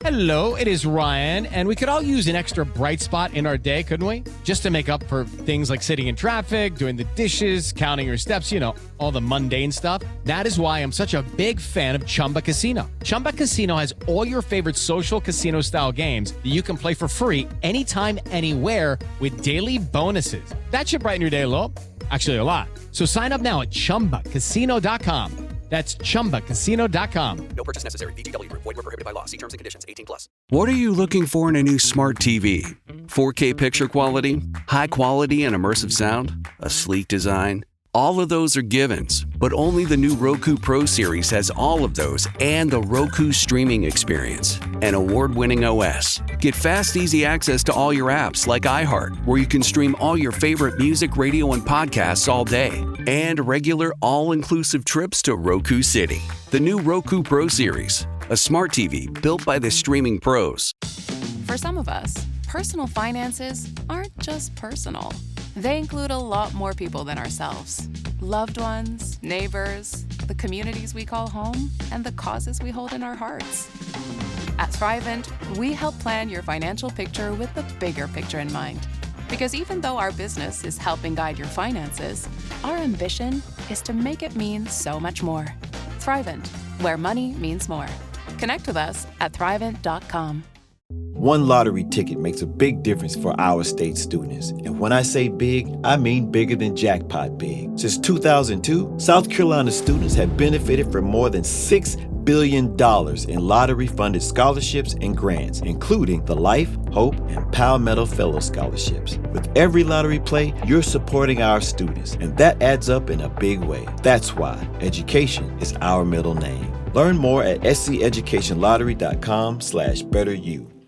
Hello, it is Ryan, and we could all use an extra bright spot in our day, couldn't we? Just to make up for things like sitting in traffic, doing the dishes, counting your steps, all the mundane stuff. That is why I'm such a big fan of Chumba Casino. Chumba Casino has all your favorite social casino-style games that you can play for free anytime, anywhere with daily bonuses. That should brighten your day a little. Actually, a lot. So sign up now at ChumbaCasino.com. That's ChumbaCasino.com. No purchase necessary. VGW Group. Void where prohibited by law. See terms and conditions. 18+. What are you looking for in a new smart TV? 4K picture quality? High quality and immersive sound? A sleek design? All of those are givens, but only the new Roku Pro Series has all of those and the Roku streaming experience, an award-winning OS. Get fast, easy access to all your apps like iHeart, where you can stream all your favorite music, radio, and podcasts all day, and regular all-inclusive trips to Roku City. The new Roku Pro Series, a smart TV built by the streaming pros. For some of us, personal finances aren't just personal. They include a lot more people than ourselves. Loved ones, neighbors, the communities we call home, and the causes we hold in our hearts. At Thrivent, we help plan your financial picture with the bigger picture in mind. Because even though our business is helping guide your finances, our ambition is to make it mean so much more. Thrivent, where money means more. Connect with us at Thrivent.com. One lottery ticket makes a big difference for our state students. And when I say big, I mean bigger than jackpot big. Since 2002, South Carolina students have benefited from more than $6 billion in lottery-funded scholarships and grants, including the Life, Hope, and Palmetto Fellow Scholarships. With every lottery play, you're supporting our students, and that adds up in a big way. That's why education is our middle name. Learn more at sceducationlottery.com/betteryou.